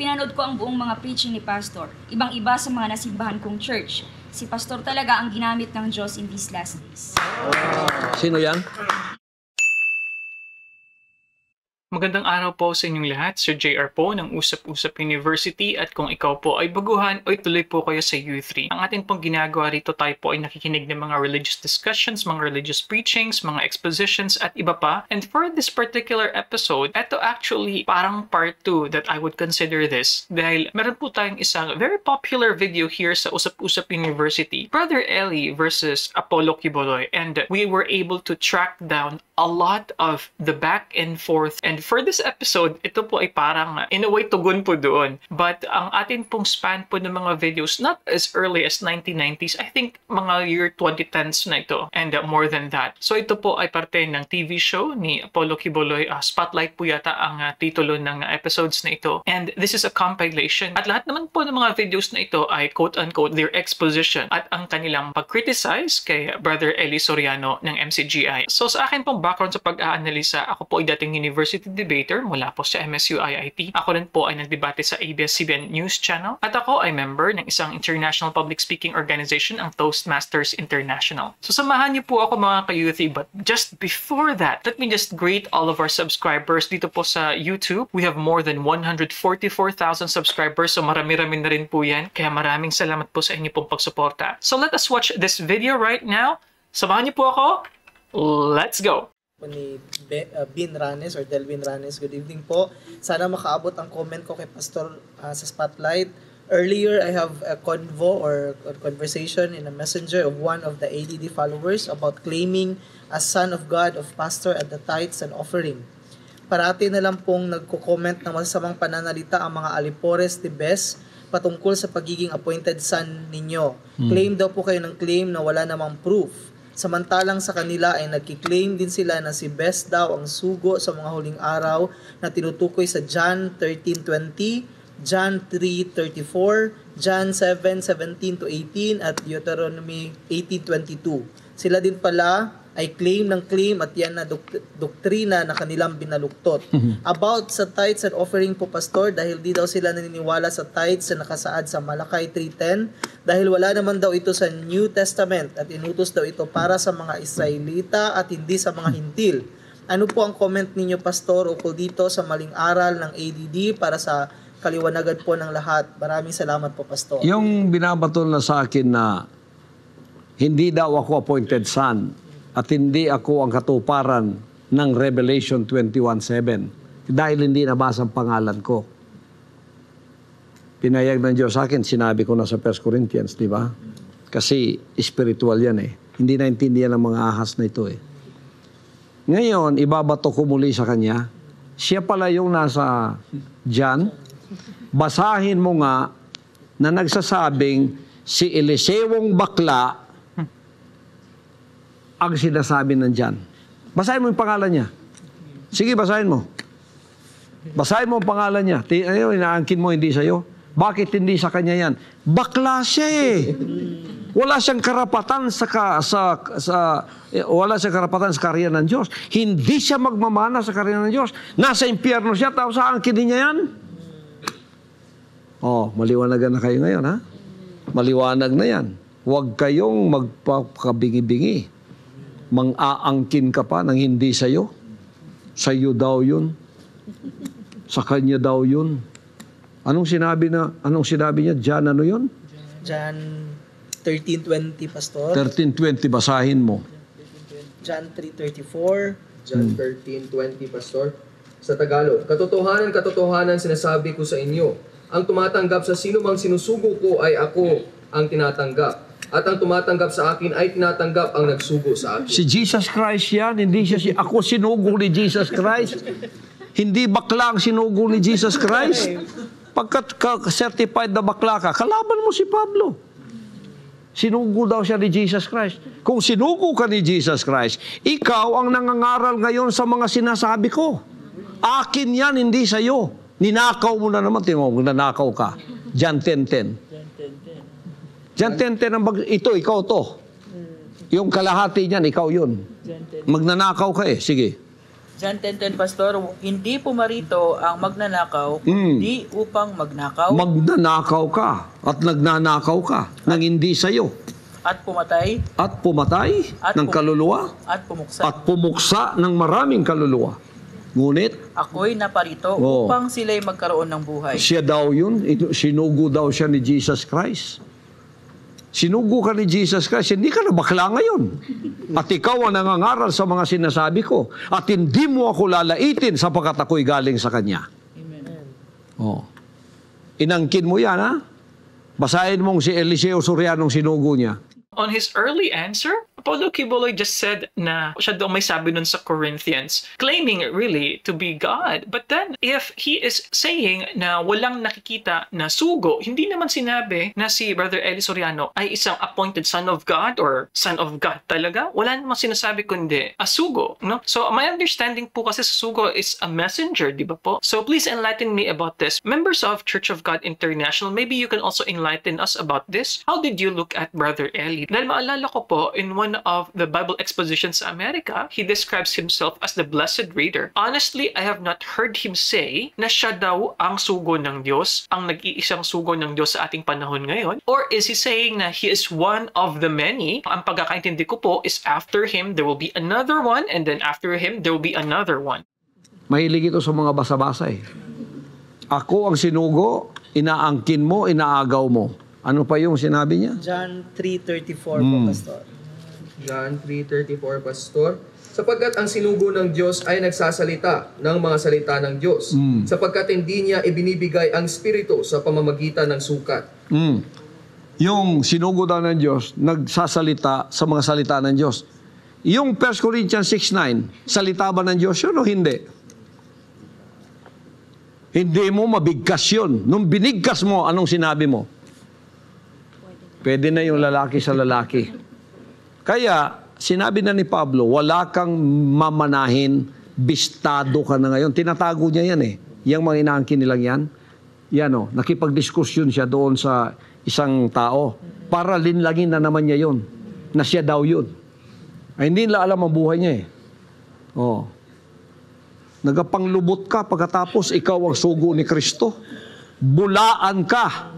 Pinanood ko ang buong mga preaching ni Pastor. Ibang-iba sa mga nasimbahan kong church. Si Pastor talaga ang ginamit ng Diyos in these last days. Sino yan? Magandang araw po sa inyong lahat. Sir JR po ng Usap-Usap University at kung ikaw po ay baguhan o tuloy po kayo sa U3. Ang atin pong ginagawa rito, tayo po ay nakikinig ng mga religious discussions, mga religious preachings, mga expositions at iba pa. And for this particular episode, ito actually parang part 2 that I would consider this dahil meron po tayong isang very popular video here sa Usap-Usap University, Brother Eli versus Apollo Quiboloy, and we were able to track down a lot of the back and forth. And for this episode, ito po ay parang in a way tugon po doon. But ang atin pong span po ng mga videos, not as early as 1990s, I think mga year 2010s na ito and more than that. So ito po ay parte ng TV show ni Apollo Quiboloy. Spotlight po yata ang titulo ng episodes na ito. And this is a compilation. At lahat naman po ng mga videos na ito ay quote-unquote their exposition at ang kanilang pag-criticize kay Brother Eli Soriano ng MCGI. So sa akin pong background sa pag-aanalisa, ako po ay dating university debater mula po sa MSU IIT. Ako rin po ay nagdebate sa ABS-CBN News Channel at ako ay member ng isang international public speaking organization, ang Toastmasters International. So samahan niyo po ako mga ka-Youthy, but just before that, let me just greet all of our subscribers dito po sa YouTube. We have more than 144,000 subscribers, so marami-rami na rin po yan. Kaya maraming salamat po sa inyo pong pagsuporta. So let us watch this video right now. Samahan niyo po ako. Let's go! Ni Bin Ranes or Delvin Ranes. Good evening po. Sana makaabot ang comment ko kay Pastor sa Spotlight. Earlier, I have a convo or conversation in a messenger of one of the ADD followers about claiming as son of God of pastor at the tithes and offering. Parati na lang pong nagko-comment ng masasamang pananalita ang mga alipores de Bes patungkol sa pagiging appointed son ninyo. Claim daw po kayo ng claim na wala namang proof. Samantalang sa kanila ay nagki-claim din sila na si Bes daw ang sugo sa mga huling araw na tinutukoy sa John 13:20, John 3:34, John 7:17 to 18 at Deuteronomy 18:22. Sila din pala ay claim at yan na doktrina na kanilang binaluktot. About sa tithes and offering po, Pastor, dahil di daw sila naniniwala sa tithes na nakasaad sa Malakay 3:10 dahil wala naman daw ito sa New Testament at inutos daw ito para sa mga Israelita at hindi sa mga Hintil. Ano po ang comment ninyo, Pastor, ukol dito sa maling aral ng ADD para sa kaliwanagan po ng lahat? Maraming salamat po, Pastor. Yung binabato na sa akin na hindi daw ako appointed son at hindi ako ang katuparan ng Revelation 21:7 dahil hindi nabasa ang pangalan ko. Pinayag ng Diyos sa akin, sinabi ko na sa 1 Corinthians, di ba? Kasi spiritual yan eh. Hindi naintindihan ng mga ahas na ito eh. Ngayon, ibabato ko muli sa kanya. Siya pala yung nasa John. Basahin mo nga na nagsasabing si Elisewong bakla ang sinasabi ng John. Basahin mo yung pangalan niya. Sige, basahin mo. Basahin mo ang pangalan niya. Inaangkin mo, hindi sa'yo. Bakit hindi sa kanya yan? Bakla siya eh. Wala siyang karapatan wala siyang karapatan sa karya ng Diyos. Hindi siya magmamana sa karya ng Diyos. Nasa impyerno siya, tapos aangkinin niya yan. Oh, maliwanagan na kayo ngayon, ha? Maliwanag na yan. Huwag kayong magpakabingi-bingi. Mang-aangkin ka pa ng hindi sa'yo. Sa'yo daw yun. Sa kanya daw yun. Anong sinabi niya? John, ano yun? John 13:20, Pastor. 13:20, basahin mo. John 3:34. John 13:20, Pastor. Sa Tagalog, katotohanan sinasabi ko sa inyo, ang tumatanggap sa sino mang sinusugo ko ay ako ang tinatanggap. At ang tumatanggap sa akin ay tinatanggap ang nagsugo sa akin. Si Jesus Christ yan, hindi siya ako sinugo ni Jesus Christ. Hindi bakla ang sinugo ni Jesus Christ. Pagkat certified na bakla ka, kalaban mo si Pablo. Sinugo daw siya ni Jesus Christ. Kung sinugo ka ni Jesus Christ, ikaw ang nangangaral ngayon sa mga sinasabi ko. Akin yan, hindi sa'yo. Ninakaw mo na naman, nanakaw ka. John 10:10. John 10:10, ikaw to. Yung kalahati niyan, ikaw yun. Magnanakaw ka eh. Sige. John 10:10, Pastor, hindi pumarito ang magnanakaw, kundi upang magnakaw Magnanakaw ka at nagnanakaw ka ng hindi sa'yo. at pumatay At pumatay At ng kaluluwa at pumuksa. at pumuksa ng maraming kaluluwa. Ngunit, Ako'y naparito Oo. upang sila'y magkaroon ng buhay. siya daw yun, sinugo daw siya ni Jesus Christ. Sinugo ka ni Jesus Christ, hindi ka na bakla ngayon. At ikaw ang nangangaral sa mga sinasabi ko. At hindi mo ako lalaitin sapagkat ako'y galing sa Kanya. Amen. Oh. Inangkin mo yan, ha? Basahin mong si Eliseo Sorianong sinugo niya. On his early answer, Apollo Kibuloy just said na siya daw may sabi nun sa Corinthians, claiming really to be God. But then, if he is saying na walang nakikita na sugo, hindi naman sinabi na si Brother Eli Soriano ay isang appointed son of God or son of God talaga. Wala namang sinasabi kundi a sugo. No? So, my understanding po kasi sa sugo is a messenger, di ba po? So, please enlighten me about this. Members of Church of God International, maybe you can also enlighten us about this. How did you look at Brother Eli? Dahil maalala ko po, in one of the Bible expositions sa America, he describes himself as the blessed reader. Honestly, I have not heard him say na siya daw ang sugo ng Diyos, ang nag-iisang sugo ng Diyos sa ating panahon ngayon. Or is he saying na he is one of the many? Ang pagkakaintindi ko po is after him, there will be another one, and then after him, there will be another one. Mahilig ito sa mga basa-basa eh. Ako ang sinugo, inaangkin mo, inaagaw mo. Ano pa yung sinabi niya? John 3:34 po, Pastor. John 3:34, Pastor. Sapagkat ang sinugo ng Diyos ay nagsasalita ng mga salita ng Diyos. Sapagkat hindi niya ibinibigay ang Espiritu sa pamamagitan ng sukat. Yung sinugo daw ng Diyos, nagsasalita sa mga salita ng Diyos. Yung 1 Corinthians 6:9, salita ba ng Diyos yun o hindi? Hindi mo mabigkas yun. Nung binigkas mo, anong sinabi mo? Pwede na yung lalaki sa lalaki. Kaya, sinabi na ni Pablo, wala kang mamanahin, bistado ka na ngayon. Tinatago niya yan eh. Yang mga inaangkin nilang yan. Yan o, nakipagdiskusyon siya doon sa isang tao. Para linlangin na naman niya yun. Na siya daw yun. Ay, hindi nila alam ang buhay niya eh. Oh. Nagapanglubot ka pagkatapos ikaw ang sugo ni Kristo. Bulaan ka.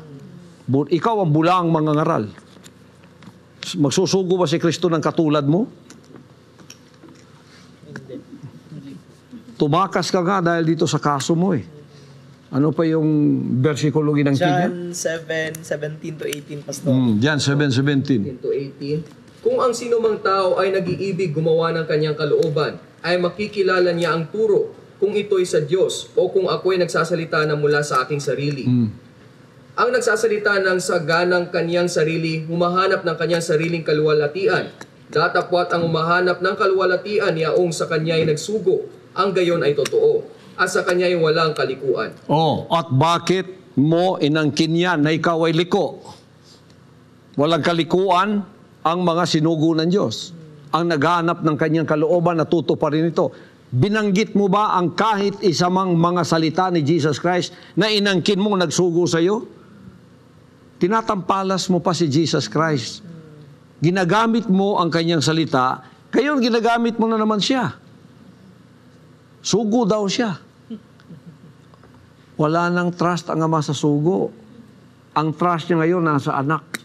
Ikaw ang bulaang mangangaral. Magsusugo ba si Kristo ng katulad mo? Tumakas ka nga dahil dito sa kaso mo eh. Ano pa yung versikulo ginangkin niya? John 7:17-18, Pastor. John 7:17. 18. Kung ang sino mang tao ay nag-iibig gumawa ng kanyang kalooban, ay makikilala niya ang turo kung ito'y sa Diyos o kung ako'y nagsasalita na mula sa aking sarili. Ang nagsasalita ng saganang kanyang sarili, humahanap ng kanyang sariling kaluwalhatian. Datapwat ang humahanap ng kaluwalhatian yaong sa kanya'y nagsugo, ang gayon ay totoo, at sa kanya'y walang kalikuan. Oh, at bakit mo inangkin yan na ikaw ay liko? Walang kalikuan ang mga sinugo ng Diyos. Ang naghahanap ng kanyang kalooban, natuto pa rin ito. Binanggit mo ba ang kahit isamang mga salita ni Jesus Christ na inangkin mo nagsugo sa iyo? Tinatampalas mo pa si Jesus Christ. Ginagamit mo ang kanyang salita, kayon ginagamit mo na naman siya. Sugo daw siya. Wala nang trust ang ama sa sugo. Ang trust niya ngayon nasa anak.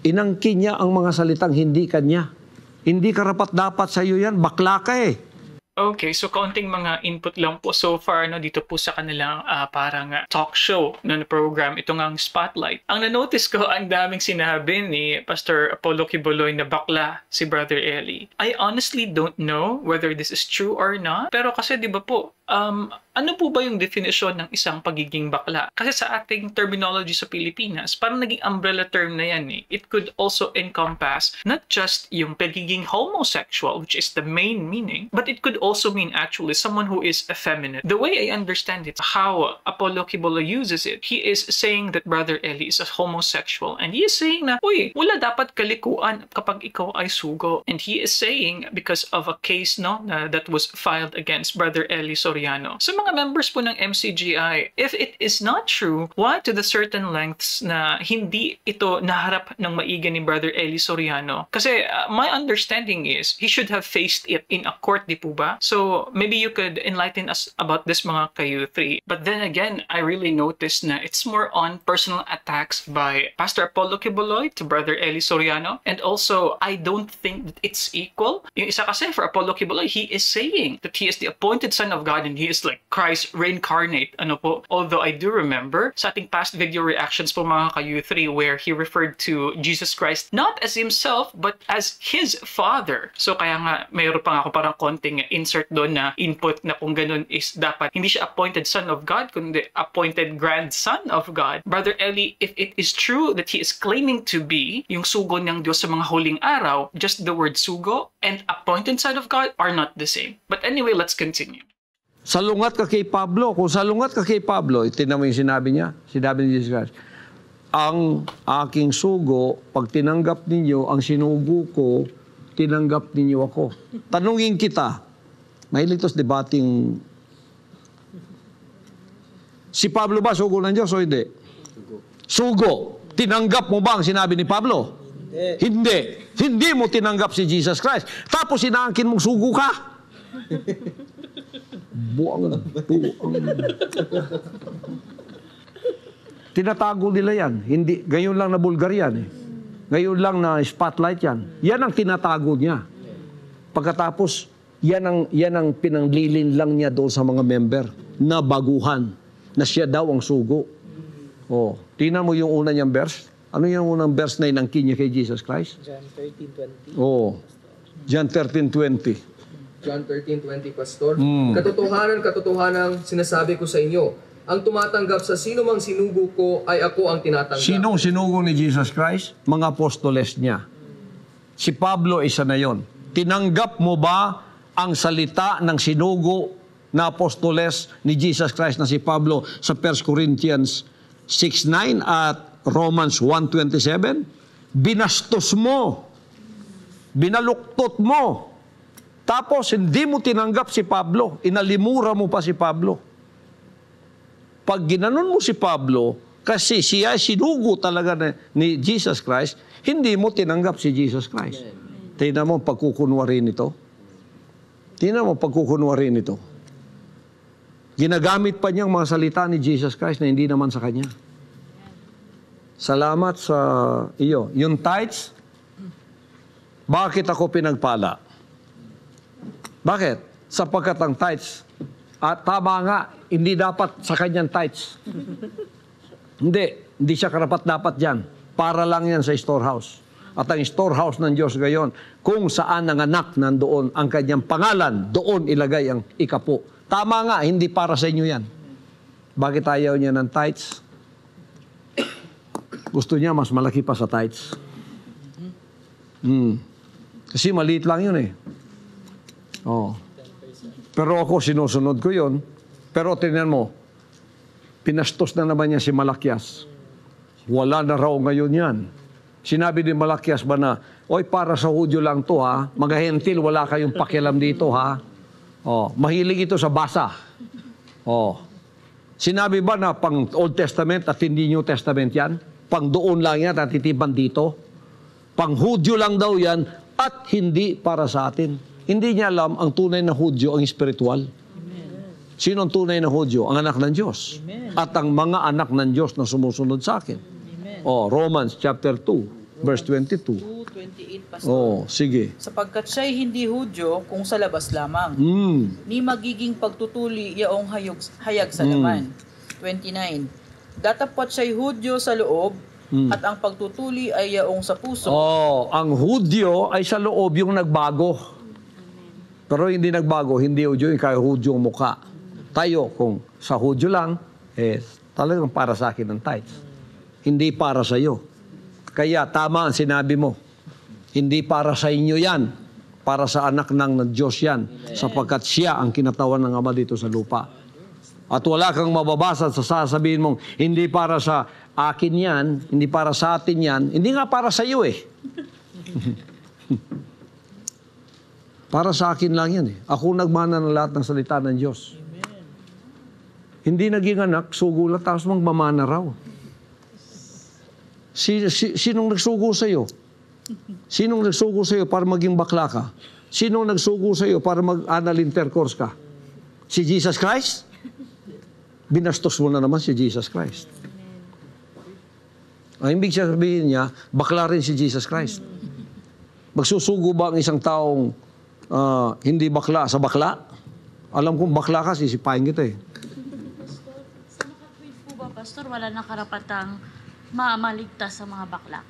Inangkin niya ang mga salitang hindi kanya. Hindi karapat-dapat sa iyo yan. Bakla ka eh. Okay, so kaunting mga input lang po so far no, dito po sa kanilang parang talk show na program, itong ang Spotlight. Ang na-notice ko, ang daming sinabi ni Pastor Apollo Kibuloy na bakla si Brother Eli. I honestly don't know whether this is true or not. Pero kasi di ba po, ano po ba yung definition ng isang pagiging bakla? Kasi sa ating terminology sa Pilipinas, parang naging umbrella term na yan eh. It could also encompass not just yung pagiging homosexual, which is the main meaning, but it could also mean actually someone who is effeminate. The way I understand it, how Apollo Kibuloy uses it, he is saying that Brother Eli is a homosexual, and he is saying na, uy, wala dapat kalikuan kapag ikaw ay sugo. And he is saying, because of a case no, that was filed against Brother Eli Soriano. So mga members po ng MCGI, if it is not true, why to the certain lengths na hindi ito naharap ng maiga ni Brother Eli Soriano? Kasi my understanding is, he should have faced it in a court, di po ba? ba? So maybe you could enlighten us about this mga ka-U3. But then again, I really noticed na it's more on personal attacks by Pastor Apollo Kibuloy to Brother Eli Soriano. And also, I don't think that it's equal. Yung isa kasi for Apollo Kibuloy, he is saying that he is the appointed Son of God and he is like Christ reincarnate. Ano po? Although I do remember sa ating past video reactions po mga ka-U3 where he referred to Jesus Christ not as himself but as his Father. So kaya nga mayroon pa nga ako parang konting insert doon na input na kung ganun is dapat hindi siya appointed Son of God kundi appointed grandson of God. Brother Eli, if it is true that he is claiming to be yung sugo ng Diyos sa mga huling araw, just the word sugo and appointed Son of God are not the same. But anyway, let's continue. Salungat ka kay Pablo. Kung salungat ka kay Pablo, itinan mo yung sinabi niya. Sinabi ni Jesus Christ, ang aking sugo, pag tinanggap ninyo, ang sinugo ko, tinanggap ninyo ako. Tanungin kita, mahilig ito sa debating, si Pablo ba sugo ng Diyos o hindi? Sugo. Tinanggap mo ba ang sinabi ni Pablo? Hindi. Hindi mo tinanggap si Jesus Christ. Tapos inaangkin mong sugo ka. Buang. Tinatago nila yan. Hindi, ngayon lang na bulgar yan. Ngayon lang na spotlight yan. Yan ang tinatago niya. Pagkatapos, yan ang pinanglilin lang niya doon sa mga member na baguhan, na siya daw ang sugo. Oh, tingnan mo yung una niyang verse. Ano yung unang verse na inangkin niya kay Jesus Christ? John 13:20. Oh, John 13:20. John 13:20, Pastor. Katotohanan, sinasabi ko sa inyo, ang tumatanggap sa sino mang sinugo ko ay ako ang tinatanggap. Sinong sinugo ni Jesus Christ? Mga apostoles niya. Si Pablo isa na yon. Tinanggap mo ba ang salita ng sinugo na apostoles ni Jesus Christ na si Pablo sa 1 Corinthians 6:9 at Romans 1:27? Binastos mo. Binaluktot mo. Tapos hindi mo tinanggap si Pablo. Inalimura mo pa si Pablo. Pag ginanon mo si Pablo, kasi siya sinugo talaga ni Jesus Christ, hindi mo tinanggap si Jesus Christ. Tingnan mo pagkukunwari nito. Tingnan mo pagkukunwari nito. Ginagamit pa niyang mga salita ni Jesus Christ na hindi naman sa kanya. Salamat sa iyo. Yung tithes, bakit ako pinagpala? Bakit? Sapagkat ang tithes, at tama nga, hindi dapat sa kanyang tithes. Hindi siya karapat-dapat dyan. Para lang yan sa storehouse. At ang storehouse ng Diyos gayon, kung saan ang anak nandoon, ang kanyang pangalan, doon ilagay ang ikapo. Tama nga, hindi para sa inyo yan. Bakit ayaw niya ng tithes? Gusto niya mas malaki pa sa tithes. Kasi maliit lang yun eh. Oh. Pero ako, sinusunod ko yun. Pero tingnan mo, pinastos na naman niya si Malakias. Wala na raw ngayon yan. Sinabi ni Malakias ba na, oy, para sa Hudyo lang to ha, mga hentil, wala kayong pakialam dito ha. Oh, mahilig ito sa basa. Oh. Sinabi ba na pang Old Testament at hindi New Testament yan? Pang doon lang yan at titipan dito? Pang Hudyo lang daw yan at hindi para sa atin. Hindi niya alam ang tunay na Hudyo ang espiritual. Sino ang tunay na Hudyo? Ang anak ng Diyos. Amen. At ang mga anak ng Diyos na sumusunod sa akin. Amen. Oh, Romans chapter 2, verse 22. 2:28, Pastor. Oh, sige. Sapagkat siya'y hindi Hudyo kung sa labas lamang, ni magiging pagtutuli yaong hayag sa laman. 29. Datapot siya'y Hudyo sa loob, at ang pagtutuli ay yaong sa puso. Oh, ang Hudyo ay sa loob yung nagbago. Pero hindi nagbago, hindi Hudyo, yung kaya Hudyo ang mukha. Tayo, kung sa Hudyo lang, talagang para sa akin ang tithes. Hindi para sa iyo. Kaya tama ang sinabi mo. Hindi para sa inyo yan. Para sa anak ng Diyos yan. Sapagkat siya ang kinatawan ng Ama dito sa lupa. At wala kang mababasa sa sasabihin mong, hindi para sa akin yan, hindi para sa atin yan, hindi nga para sa iyo eh. Para sa akin lang yan eh. Ako nagmana ng lahat ng salita ng Diyos. Amen. Hindi naging anak, sugo lang, tapos magmamana raw. Sinong nagsugo sa iyo? Sinong nagsugo sa iyo para maging bakla ka? Sino nagsugo sa iyo para mag-anal intercourse ka? Si Jesus Christ? Binastos mo na naman si Jesus Christ. Ang ibig sabihin niya, bakla rin si Jesus Christ. Magsusugo ba ang isang taong hindi bakla sa bakla? Alam kong bakla ka, sisipahin kita eh. Sa makatwid po ba, Pastor, wala na karapatang maligtas sa mga bakla?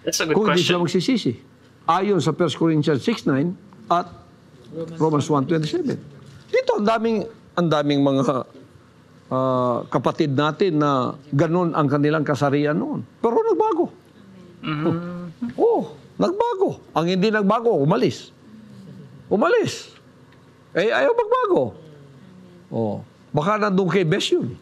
That's a good Kung hindi sila question. magsisisi. Ayon sa 1 Corinthians 6:9 at Romans 1:27. Dito ang daming mga kapatid natin na ganun ang kanilang kasarian noon. Pero nagbago. Nagbago. Ang hindi nagbago, umalis. Umalis. Ayaw magbago. Baka nandun kay Bes yun.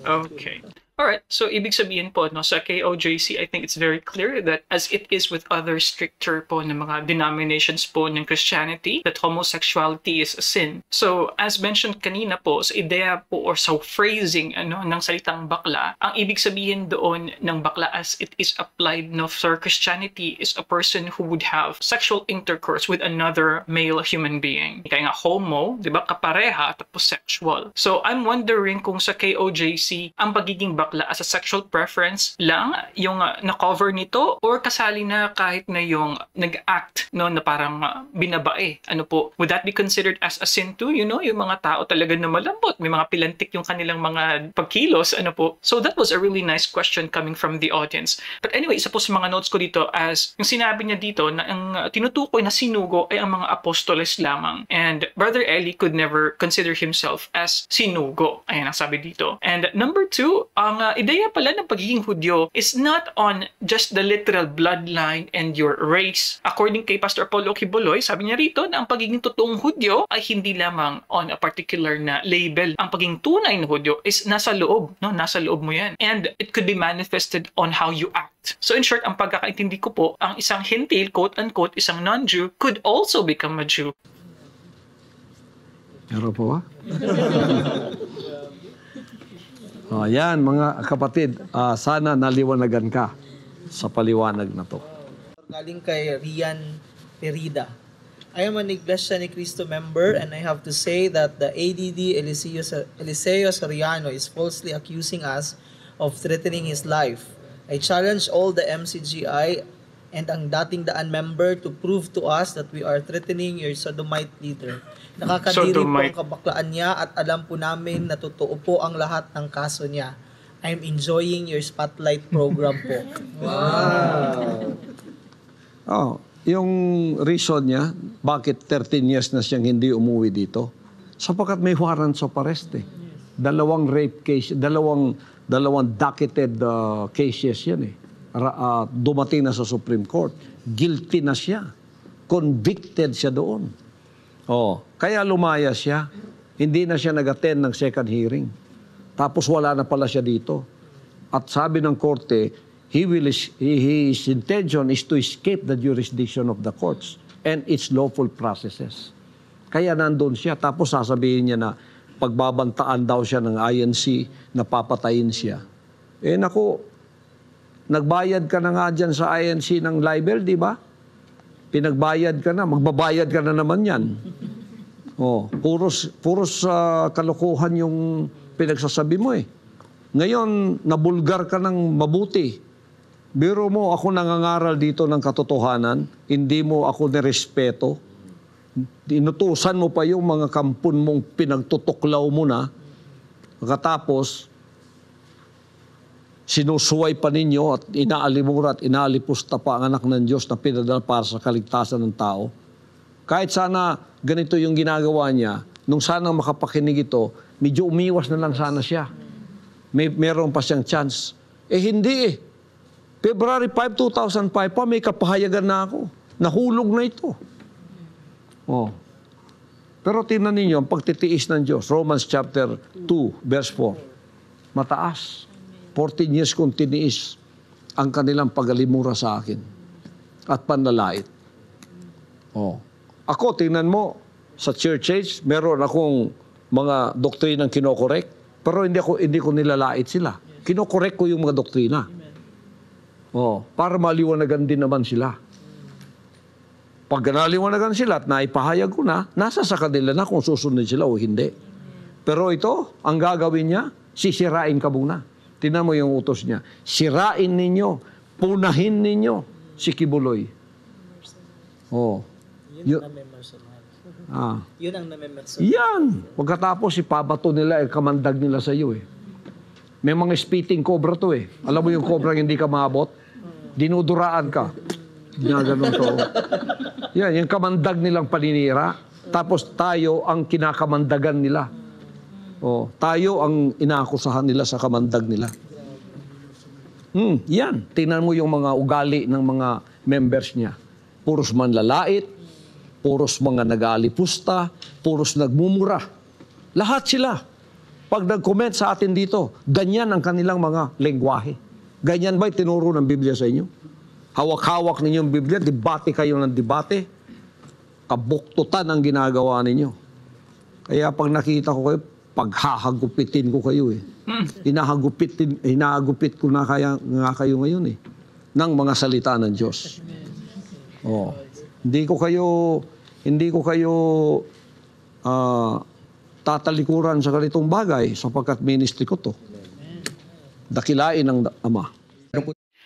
Okay. Alright, so ibig sabihin po, no, sa KOJC, I think it's very clear that as it is with other stricter po ng mga denominations po ng Christianity, that homosexuality is a sin. So, as mentioned kanina po, sa ideya po or sa phrasing ng salitang bakla, ang ibig sabihin doon ng bakla as it is applied no, for Christianity is a person who would have sexual intercourse with another male human being. Kaya nga homo, di ba, kapareha, tapos sexual. So, I'm wondering kung sa KOJC, ang pagiging bakla as a sexual preference lang yung na-cover nito or kasali na kahit na yung nag-act no, na parang binabae. Ano po, would that be considered as a sin too? You know, yung mga tao talaga na malambot, may mga pilantik yung kanilang mga pagkilos. Ano po? So that was a really nice question coming from the audience. But anyway, isa po sa mga notes ko dito as yung sinabi niya dito na ang tinutukoy na sinugo ay ang mga apostoles lamang. And Brother Eli could never consider himself as sinugo. Ayan ang sabi dito. And number 2, ang ideya pala ng pagiging Hudyo is not on just the literal bloodline and your race. According kay Pastor Paulo Kibuloy, sabi niya rito na ang pagiging totoong Hudyo ay hindi lamang on a particular na label. Ang pagiging tunay na Hudyo is nasa loob, no? Nasa loob mo yan. And it could be manifested on how you act. So in short, ang pagkakaintindi ko po, ang isang Hintil, quote-unquote, isang non-Jew, could also become a Jew. Meron po ba? Yan, mga kapatid, sana naliwanagan ka sa paliwanag na to. Galing kay Rian Perida. I am an Iglesia ni Cristo member and I have to say that the ADD Eliseo Soriano is falsely accusing us of threatening his life. I challenge all the MCGI and ang dating daan member to prove to us that we are threatening your sodomite leader. Nakakadiri po ang kabaklaan niya at alam po namin na totoo po ang lahat ng kaso niya. I'm enjoying your spotlight program po. Wow! Yung reason niya, bakit 13 years na siyang hindi umuwi dito? Sapagkat may warrants of arrest eh. Dalawang rape case, dalawang docketed cases yan eh. Dumating na sa Supreme Court. Guilty na siya. Convicted siya doon. Kaya lumaya siya. Hindi na siya nag-attend ng second hearing. Tapos wala na pala siya dito. At sabi ng korte, his intention is to escape the jurisdiction of the courts and its lawful processes. Kaya nandun siya. Tapos sasabihin niya na pagbabantaan daw siya ng INC na papatayin siya. Naku, nagbayad ka na nga dyan sa INC ng libel, di ba? Pinagbayad ka na, magbabayad ka na naman yan. Puros kalokohan yung pinagsasabi mo eh. Ngayon, nabulgar ka ng mabuti. Biro mo, ako nangangaral dito ng katotohanan, hindi mo ako nirespeto. Inutusan mo pa yung mga kampun mong pinagtutuklaw mo na. Pagkatapos, sinusuway pa ninyo at inaalimura at inaalipusta pa ang anak ng Diyos na pinadala para sa kaligtasan ng tao. Kahit sana ganito yung ginagawa niya, nung sana makapakinig ito, medyo umiwas na lang sana siya. Meron pa siyang chance. Hindi eh. February 5, 2005 pa, may kapahayagan na ako. Nahulog na ito. Pero tingnan ninyo, ang pagtitiis ng Diyos, Romans chapter 2, verse 4. Mataas. 14 years kong tiniis ang kanilang pagalimura sa akin at panlalait. Ako, tingnan mo, sa church age, meron akong mga doktrinang kinokorek, pero hindi ko nilalait sila. Kinokorek ko yung mga doktrina. Para maliwanagan din naman sila. Pag naliwanagan sila at naipahayag ko na, nasa sa kanila na kung susunod sila o hindi. Pero ito, ang gagawin niya, sisirain ka muna. Tingnan mo yung utos niya. Sirain ninyo, punahin ninyo si Kibuloy. Oh. Yun ang namemersonan. Yun ang namemersonan. Yan. Pagkatapos, ipabato nila, kamandag nila sa iyo eh. May mga spitting cobra to eh. Alam mo yung cobra hindi ka maabot? Dinuduraan ka. Ganun to. Yan, yung kamandag nilang paninira. Tapos tayo ang kinakamandagan nila. Oh, tayo ang inaakusahan nila sa kamandag nila. Yan. Tingnan mo yung mga ugali ng mga members niya. Puros manlalait, puros mga nag-aalipusta, puros nagmumura. Lahat sila. Pag nag-comment sa atin dito, ganyan ang kanilang mga lengguwahe. Ganyan ba'y tinuro ng Biblia sa inyo? Hawak-hawak ninyo yung Biblia, debate kayo ng debate. Kabuktutan ang ginagawa ninyo. Kaya pag nakita ko kayo, paghahagupitin ko kayo eh. Hinahagupit ko na nga kayo ngayon eh. Ng mga salita ng Diyos. Oh. Hindi ko kayo tatalikuran sa ganitong bagay sapagkat ministry ko to. Dakilain ng Ama.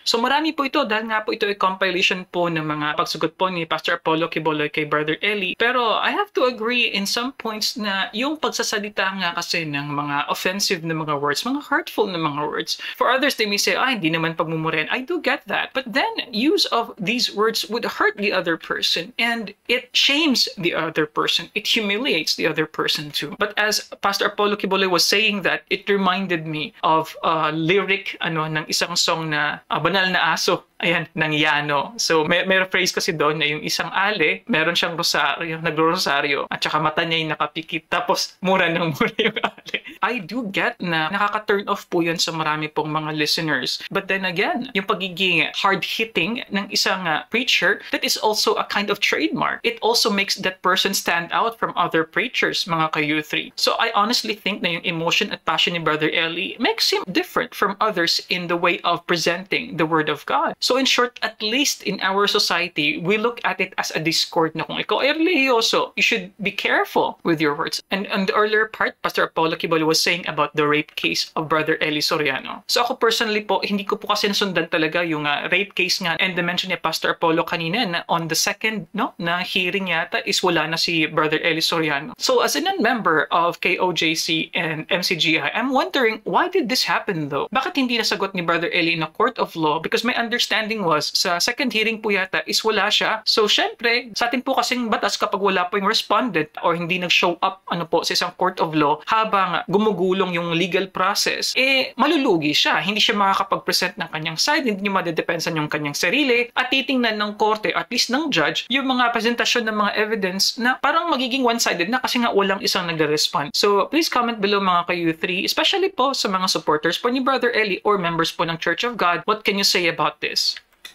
So marami po ito dahil nga po ito ay compilation po ng mga pagsugot po ni Pastor Apollo Kibuloy kay Brother Eli. Pero I have to agree in some points na yung pagsasalita nga kasi ng mga offensive na mga words, mga hurtful na mga words. For others, they may say, hindi naman pagmumurahin. I do get that. But then, use of these words would hurt the other person and it shames the other person. It humiliates the other person too. But as Pastor Apollo Kibuloy was saying that, it reminded me of a lyric ng isang song na Banal na Aso, ayan, ng Yano. So, may phrase kasi doon na yung isang ale, meron siyang rosaryo, nagro-rosaryo, at saka mata niya yung nakapikit, tapos mura ng mura yung ale. I do get na nakaka-turn off po yun sa marami pong mga listeners. But then again, yung pagiging hard-hitting ng isang preacher, that is also a kind of trademark. It also makes that person stand out from other preachers, mga ka-U3. So, I honestly think na yung emotion at passion ni Brother Eli makes him different from others in the way of presenting the Word of God. So in short, at least in our society, we look at it as a discord na kung ikaw ay religyoso, you should be careful with your words. And on the earlier part, Pastor Apollo Kibuloy was saying about the rape case of Brother Eli Soriano. So ako personally po, hindi ko po kasi nasundan talaga yung rape case nga and the-mention ni Pastor Apollo kanina na on the second na hearing yata is wala na si Brother Eli Soriano. So as a non-member of KOJC and MCGI, I'm wondering, why did this happen though? Bakit hindi nasagot ni Brother Eli in a court of law? Because my understanding was, sa second hearing po yata is wala siya. So, syempre, sa atin po kasing batas kapag wala po yung respondent or hindi nag-show up sa isang court of law habang gumugulong yung legal process, malulugi siya. Hindi siya makakapag-present ng kanyang side, hindi niya madedepensan yung kanyang sarili at titingnan ng korte, at least ng judge, yung mga presentasyon ng mga evidence na parang magiging one-sided na kasi nga walang isang nagre-respond. So, please comment below mga ka-U3, especially po sa mga supporters po ni Brother Eli or members po ng Church of God. What can you say about this?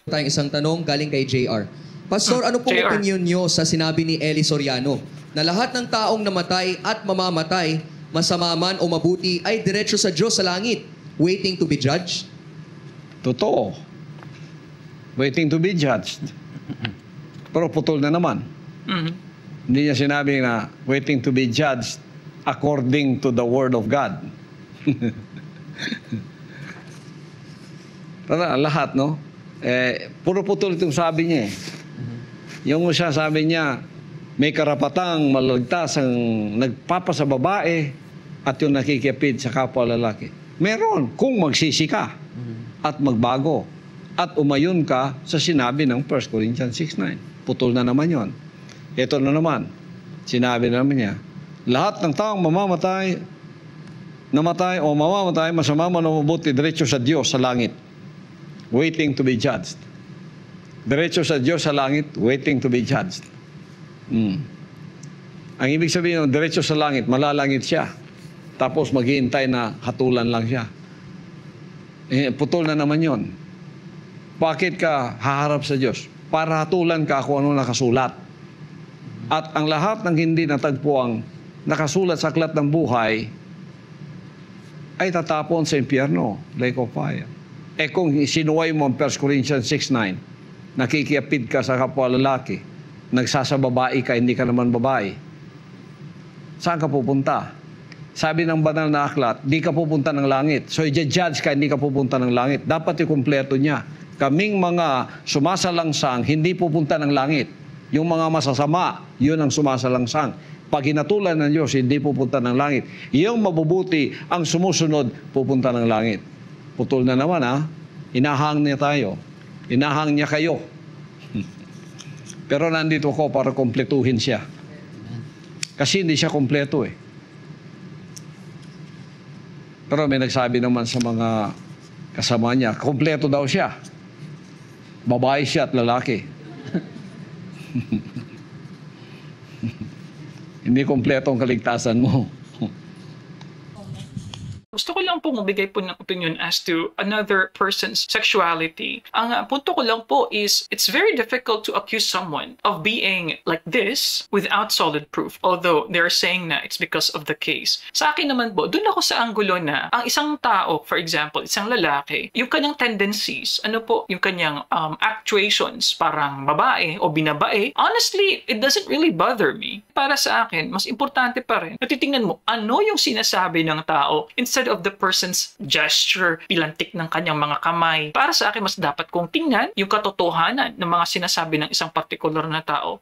Tayong isang tanong galing kay JR. Pastor, ano pong JR. opinion nyo sa sinabi ni Eli Soriano na lahat ng taong namatay at mamamatay, masama man o mabuti, ay diretso sa Diyos sa langit, waiting to be judged? Totoo. Waiting to be judged. Pero putol na naman. Hindi niya sinabi na waiting to be judged according to the Word of God. Lahat, no? Puro putol itong sabi niya eh. Yung siya sabi niya, may karapatang malagtas ang nagpapa sa babae at yung nakikipid sa kapwa lalaki. Meron kung magsisi ka at magbago at umayon ka sa sinabi ng 1 Corinthians 6:9. Putol na naman yon. Ito na naman, sinabi na naman niya, lahat ng taong namatay o mamamatay, masama man o mabuti, diretso sa Diyos sa langit, waiting to be judged. Diretso sa Diyos sa langit, waiting to be judged. Ang ibig sabihin ng diretso sa langit, malalangit siya. Tapos maghihintay na hatulan lang siya. Putol na naman yon. Bakit ka haharap sa Diyos? Para hatulan ka kung ano nakasulat. At ang lahat ng hindi natagpuang nakasulat sa aklat ng buhay ay tatapon sa impyerno, lake of fire. Kung sinuway mo ang 1 Corinthians 6:9, nakikiapid ka sa kapwa lalaki nagsasababae ka, hindi ka naman babae, saan ka pupunta? Sabi ng banal na aklat, di ka pupunta ng langit. So, i-judge ka, hindi ka pupunta ng langit. Dapat i-kumpleto niya. Kaming mga sumasalangsang, hindi pupunta ng langit. Yung mga masasama, yun ang sumasalangsang. Pag hinatulan ng Diyos, hindi pupunta ng langit. Yung mabubuti, ang sumusunod, pupunta ng langit. Putol na naman, ha? Inahang niya tayo. Inahang niya kayo. Pero nandito ako para kompletuhin siya. Kasi hindi siya kompleto eh. Pero may nagsabi naman sa mga kasama niya, kompleto daw siya. Babae siya at lalaki. Hindi kompleto ang kaligtasan mo. Gusto ko lang po magbigay po ng opinion as to another person's sexuality. Ang punto ko lang po is, it's very difficult to accuse someone of being like this without solid proof. Although, they're saying na it's because of the case. Sa akin naman po, dun ako sa anggulo na ang isang tao, for example, isang lalaki, yung kanyang tendencies, yung kanyang actuations, parang babae o binabae, honestly, it doesn't really bother me. Para sa akin, mas importante pa rin, natitingnan mo, ano yung sinasabi ng tao instead of the person's gesture, pilantik ng kanyang mga kamay. Para sa akin, mas dapat kong tingnan yung katotohanan ng mga sinasabi ng isang partikular na tao.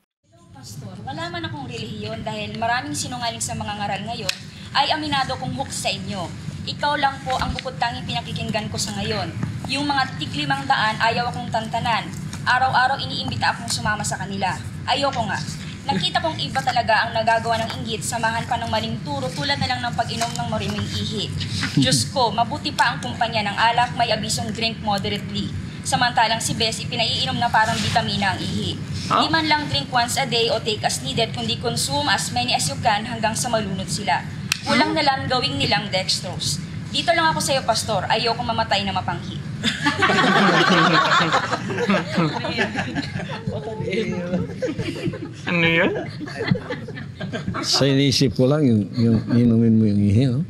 Pastor, wala man akong relihiyon dahil maraming sinungaling sa mga ngaral ngayon ay aminado kong hook sa inyo. Ikaw lang po ang bukod tanging pinakikinggan ko sa ngayon. Yung mga tig-500 ayaw akong tantanan. Araw-araw iniimbita akong sumama sa kanila. Ayoko nga. Nakita kong iba talaga ang nagagawa ng inggit, samahan pa ng maling turo tulad na lang ng pag-inom ng mariming ihi. Diyos ko, mabuti pa ang kumpanya ng alak, may abisong drink moderately. Samantalang si Bess, ipinaiinom na parang vitamina ang ihi. Di man lang drink once a day o take as needed, kundi consume as many as you can hanggang sa malunod sila. Kulang na lang gawing nilang dextrose. Dito lang ako sa'yo, Pastor. Ayokong mamatay na mapanghi. Ano yun? Sa inisip ko lang, yung inumin mo yung ihi, no?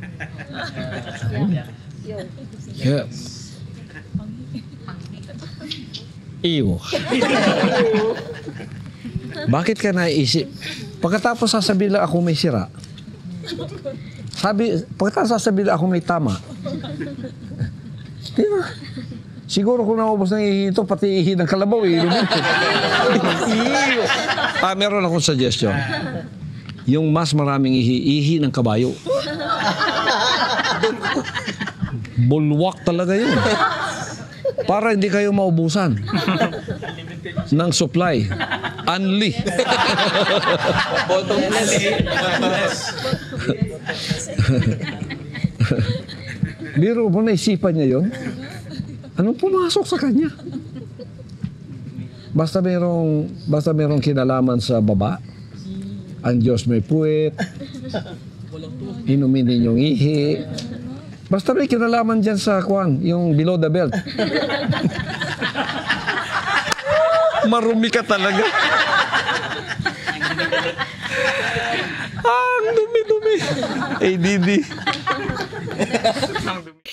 Yeah. Iyo. Bakit ka naisip? Pagkatapos sasabihin lang ako may sira. Pagkatapos sasabihin lang ako may tama. Di ba? Siguro kung naubos ng ihi ito, pati ihi ng kalabaw, inumin ko. Meron akong suggestion. Yung mas maraming ihi ng kabayo. Bulwak talaga yun. Para hindi kayo maubusan ng supply. Unli. Biro mo, naisipan niya yun? Anong pumasok sa kanya? Basta merong kinalaman sa baba, ang Diyos may puwet, inumin ninyong ihi. Basta may kinalaman dyan sa yung below the belt. Marumi ka talaga. Ang dumi-dumi. ADD.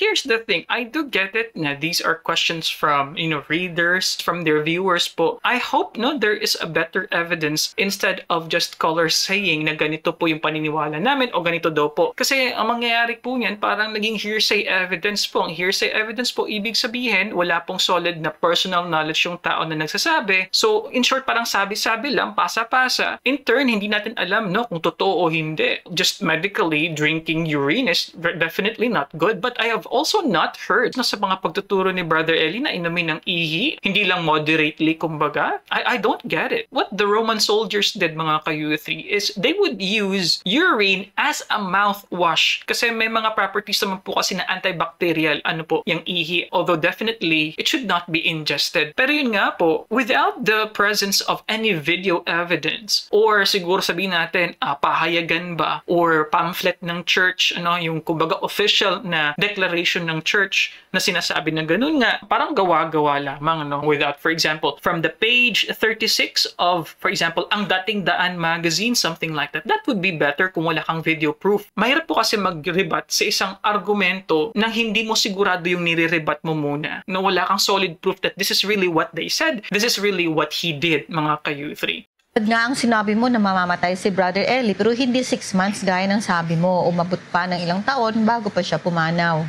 Here's the thing, I do get it na these are questions from, readers, from their viewers po. I hope there is a better evidence instead of just callers saying na ganito po yung paniniwala namin o ganito daw po. Kasi ang mangyayari po niyan, parang naging hearsay evidence po. Ang hearsay evidence po, ibig sabihin, wala pong solid na personal knowledge yung tao na nagsasabi. So, in short, parang sabi-sabi lang, pasa-pasa. In turn, hindi natin alam kung totoo o hindi. Just medically, drinking urine is definitely not good. But I have also not heard na sa mga pagtuturo ni Brother Eli na inumin ng ihi, hindi lang moderately, kumbaga. I don't get it. What the Roman soldiers did, mga ka-U3, is they would use urine as a mouthwash. Kasi may mga properties naman po kasi na antibacterial, yung ihi. Although definitely, it should not be ingested. Pero yun nga po, without the presence of any video evidence, or siguro sabihin natin, pahayagan ba, or pamphlet ng church, yung kumbaga official na declaration ng church na sinasabi na ganun nga, parang gawa-gawa lamang, without, for example, from the page 36 of, for example, ang Dating Daan magazine, something like that. That would be better kung wala kang video proof. Mahirap po kasi mag-rebat sa isang argumento nang hindi mo sigurado yung nire-rebat mo muna, na wala kang solid proof that this is really what they said, this is really what he did, mga ka-U3. Nga ang sinabi mo na mamamatay si Brother Eli, pero hindi 6 months gaya ng sabi mo. Umabot pa ng ilang taon bago pa siya pumanaw.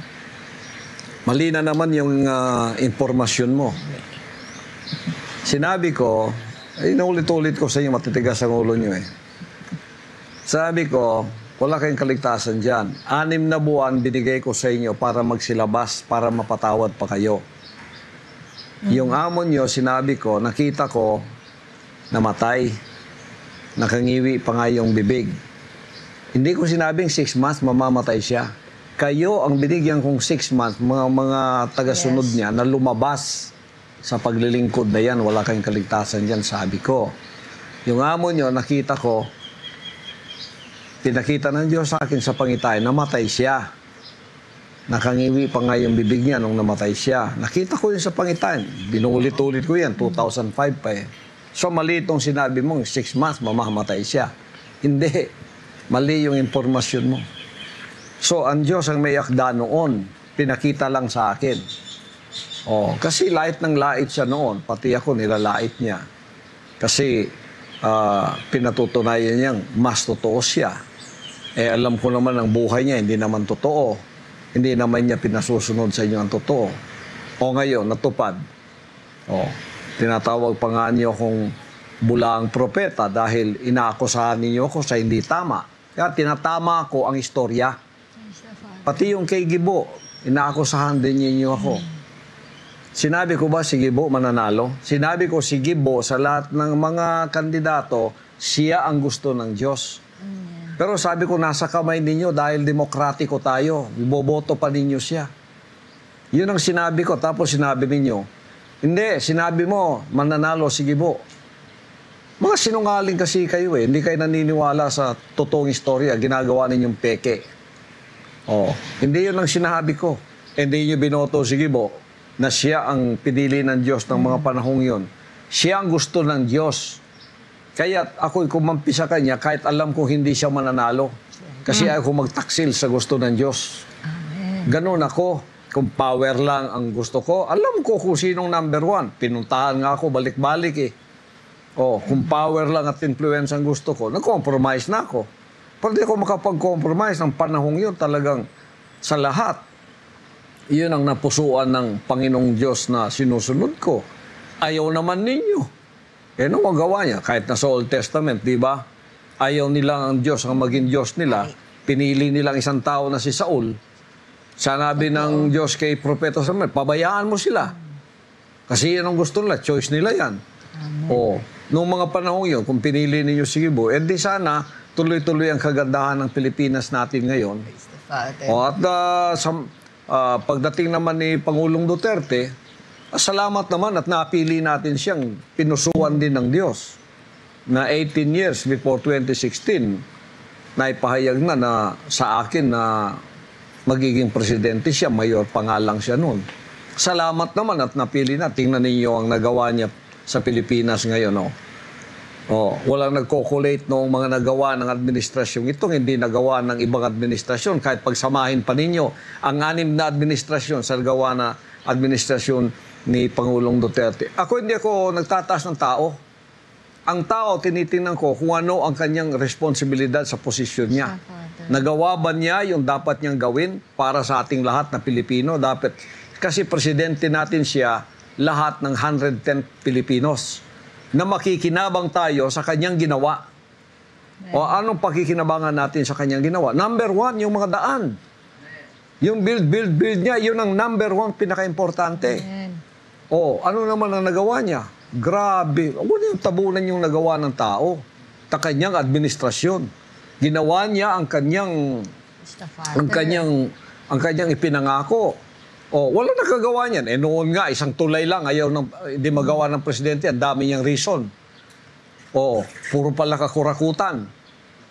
Mali na naman yung impormasyon mo. Sinabi ko, inulit-ulit ko sa inyo, matitigas ang ulo nyo eh. Sabi ko, wala kayong kaligtasan dyan. 6 na buwan binigay ko sa inyo para magsilabas, para mapatawad pa kayo. Yung amo nyo, sinabi ko, nakita ko, namatay. Nakangiwi pa nga yung bibig. Hindi ko sinabing 6 months, mamamatay siya. Kayo ang binigyan kong 6 months, mga tagasunod niya na lumabas sa paglilingkod na yan. Wala kayong kaligtasan dyan, sabi ko. Yung amo nyo, nakita ko, pinakita ng Diyos sa akin sa pangitain, namatay siya. Nakangiwi pa nga yung bibig niya nung namatay siya. Nakita ko yun sa pangitain. Binulit-ulit ko yan, 2005 pa eh. So mali itong sinabi mong 6 months, mamamatay siya. Hindi. Mali yung informasyon mo. So ang Diyos ang may akda noon, pinakita lang sa akin. Kasi lait ng lait siya noon, pati ako nilalait niya. Kasi pinatutunayan niyang mas totoo siya. Alam ko naman ang buhay niya, hindi naman totoo. Hindi naman niya pinasusunod sa inyo ang totoo. Ngayon, natupad. Tinatawag pa nga niyo akong bulaang propeta dahil inaakusahan ninyo ako sa hindi tama. Kaya tinatama ko ang istorya. Pati yung kay Gibo, inaakusahan din ninyo ako. Sinabi ko ba si Gibo mananalo? Sinabi ko si Gibo sa lahat ng mga kandidato, siya ang gusto ng Diyos. Pero sabi ko, nasa kamay ninyo dahil demokratiko tayo. Iboboto pa ninyo siya. Yun ang sinabi ko. Tapos sinabi ninyo, hindi, sinabi mo, mananalo si Gibo. Mga sinungaling kasi kayo eh. Hindi kayo naniniwala sa totoong istorya. Ginagawa ninyong peke. Hindi yun ang sinabi ko. Hindi nyo binoto si Gibo na siya ang pinili ng Diyos ng mga panahong yun. Siya ang gusto ng Diyos. Kaya ako'y kumampi sa kanya kahit alam ko hindi siya mananalo. Kasi ako magtaksil sa gusto ng Diyos. Ganun ako. Kung power lang ang gusto ko, alam ko kung sinong number 1. Pinuntahan nga ako balik-balik eh. Kung power lang at influence ang gusto ko, nag-compromise na ako. Pero di ako makapag-compromise ng panahong yun talagang sa lahat. Yun ang napusuan ng Panginoong Diyos na sinusunod ko. Ayaw naman ninyo. Ano magawa niya? Kahit na sa Old Testament, di ba? Ayaw nila ang Diyos, ang maging Diyos nila. Pinili nilang isang tao na si Saul. Sanabi ng Diyos kay Propeta Samuel, pabayaan mo sila. Kasi yan ang gusto nila, choice nila yan. Noong mga panahon yun, kung pinili ninyo si Gibo, di sana tuloy-tuloy ang kagandahan ng Pilipinas natin ngayon. Pagdating naman ni Pangulong Duterte, salamat naman at napili natin siyang pinusuan din ng Diyos na 18 years before 2016 na ipahayag na sa akin na magiging presidente siya, mayor pa nga lang siya noon. Salamat naman at napili na. Tingnan ninyo ang nagawa niya sa Pilipinas ngayon. Walang nagkokulate noong mga nagawa ng administrasyon. Itong hindi nagawa ng ibang administrasyon. Kahit pagsamahin pa ninyo ang 6 na administrasyon sa nagawa na administrasyon ni Pangulong Duterte. Hindi ako nagtataas ng tao. Ang tao, tinitingnan ko kung ano ang kanyang responsibilidad sa posisyon niya. Nagawa ba niya yung dapat niyang gawin para sa ating lahat na Pilipino? Dapat, kasi presidente natin siya, lahat ng 110 Pilipinos na makikinabang tayo sa kanyang ginawa. Anong pakikinabangan natin sa kanyang ginawa? Number 1, yung mga daan. Yung build niya, yun ang number 1 pinaka-importante. Ano naman ang nagawa niya? Grabe. Huwag yung tabunan yung nagawa ng tao. Sa kanyang administrasyon. Ginawa niya ang kanyang ipinangako. Wala nakagawa niyan. Noon nga, isang tulay lang. Ayaw hindi magawa ng presidente. Ang dami niyang reason. Puro pala kakurakutan.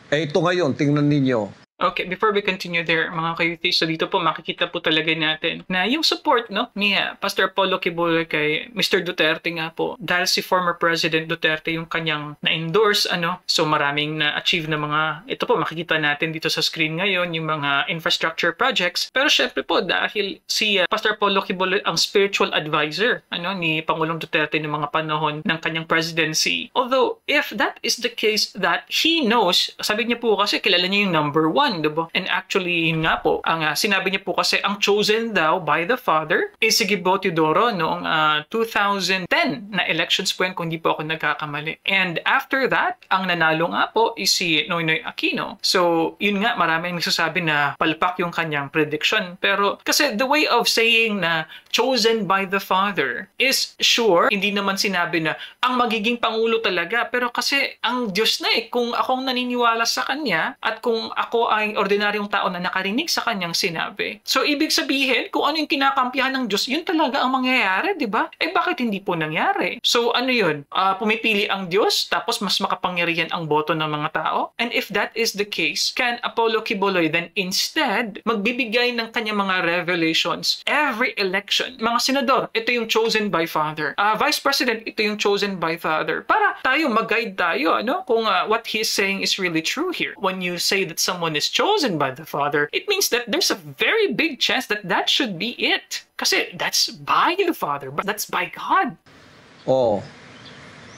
Ito ngayon, tingnan ninyo. Okay, before we continue there, mga kayuti, so dito po makikita po talaga natin na yung support, no, ni Pastor Apollo Kibuloy kay Mr. Duterte nga po, dahil si former President Duterte yung kanyang na-endorse, so maraming na-achieve na mga, ito po makikita natin dito sa screen ngayon, yung mga infrastructure projects. Pero syempre po, dahil si Pastor Apollo Kibuloy ang spiritual advisor, ni Pangulong Duterte ng mga panahon ng kanyang presidency. Although, if that is the case that he knows, sabi niya po kasi kilala niya yung number 1, diba? And actually, yun nga po, ang sinabi niya po kasi, ang chosen daw by the Father is si Gibo Teodoro noong 2010 na elections po yan, kung hindi po ako nagkakamali. And after that, ang nanalo nga po is si Noynoy Aquino. So, yun nga, maraming nagsasabi na palpak yung kanyang prediction. Pero, kasi the way of saying na chosen by the Father is sure, hindi naman sinabi na ang magiging Pangulo talaga. Pero kasi, ang Diyos na kung akong naniniwala sa Kanya at kung ako ay ordinaryong tao na nakarinig sa Kanyang sinabi. So, ibig sabihin, kung ano yung kinakampihan ng Diyos, yun talaga ang mangyayari, di ba? Bakit hindi po nangyari? So, ano yun? Pumipili ang Diyos, tapos mas makapangyarihan ang boto ng mga tao? And if that is the case, can Apollo Kibuloy then instead magbibigay ng kanyang mga revelations every election? Mga senador, ito yung chosen by Father. Vice President, ito yung chosen by Father. Para tayo, mag-guide tayo, kung what he is saying is really true here. When you say that someone is chosen by the Father, it means that there's a very big chance that that should be it. Kasi that's by the Father, but that's by God.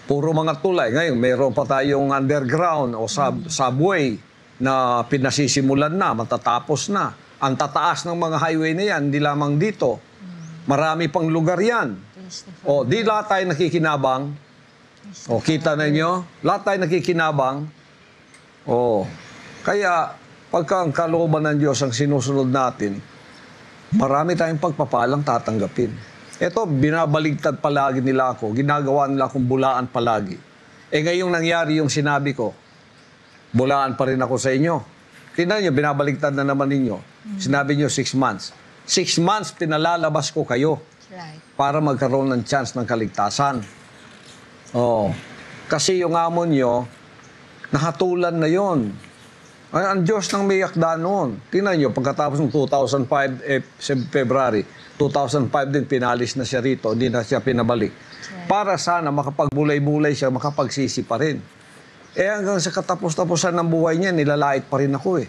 Puro mga tulay. Ngayon, mayroon pa tayong underground o subway na pinasisimulan na, matatapos na. Ang tataas ng mga highway na yan, hindi lamang dito. Marami pang lugar yan. Di lahat tayo nakikinabang. Kita na nyo? Lahat tayo nakikinabang. Kaya, pagka ang kalooban ng Diyos ang sinusunod natin, marami tayong pagpapalang tatanggapin. Ito, binabaligtad palagi nila ako. Ginagawa nila akong bulaan palagi. Ngayong nangyari yung sinabi ko, bulaan pa rin ako sa inyo. Tingnan nyo, binabaligtad na naman ninyo. Sinabi nyo 6 months. 6 months, pinalalabas ko kayo para magkaroon ng chance ng kaligtasan. Kasi yung amon nyo, nahatulan na yon. Ang Diyos nang may yakda noon. Tingnan nyo, pagkatapos ng 2005, February, 2005 din pinalis na siya rito, hindi na siya pinabalik. Para sana makapagbulay-bulay siya, makapagsisi pa rin. Hanggang sa katapos-tapusan ng buhay niya, nilalait pa rin ako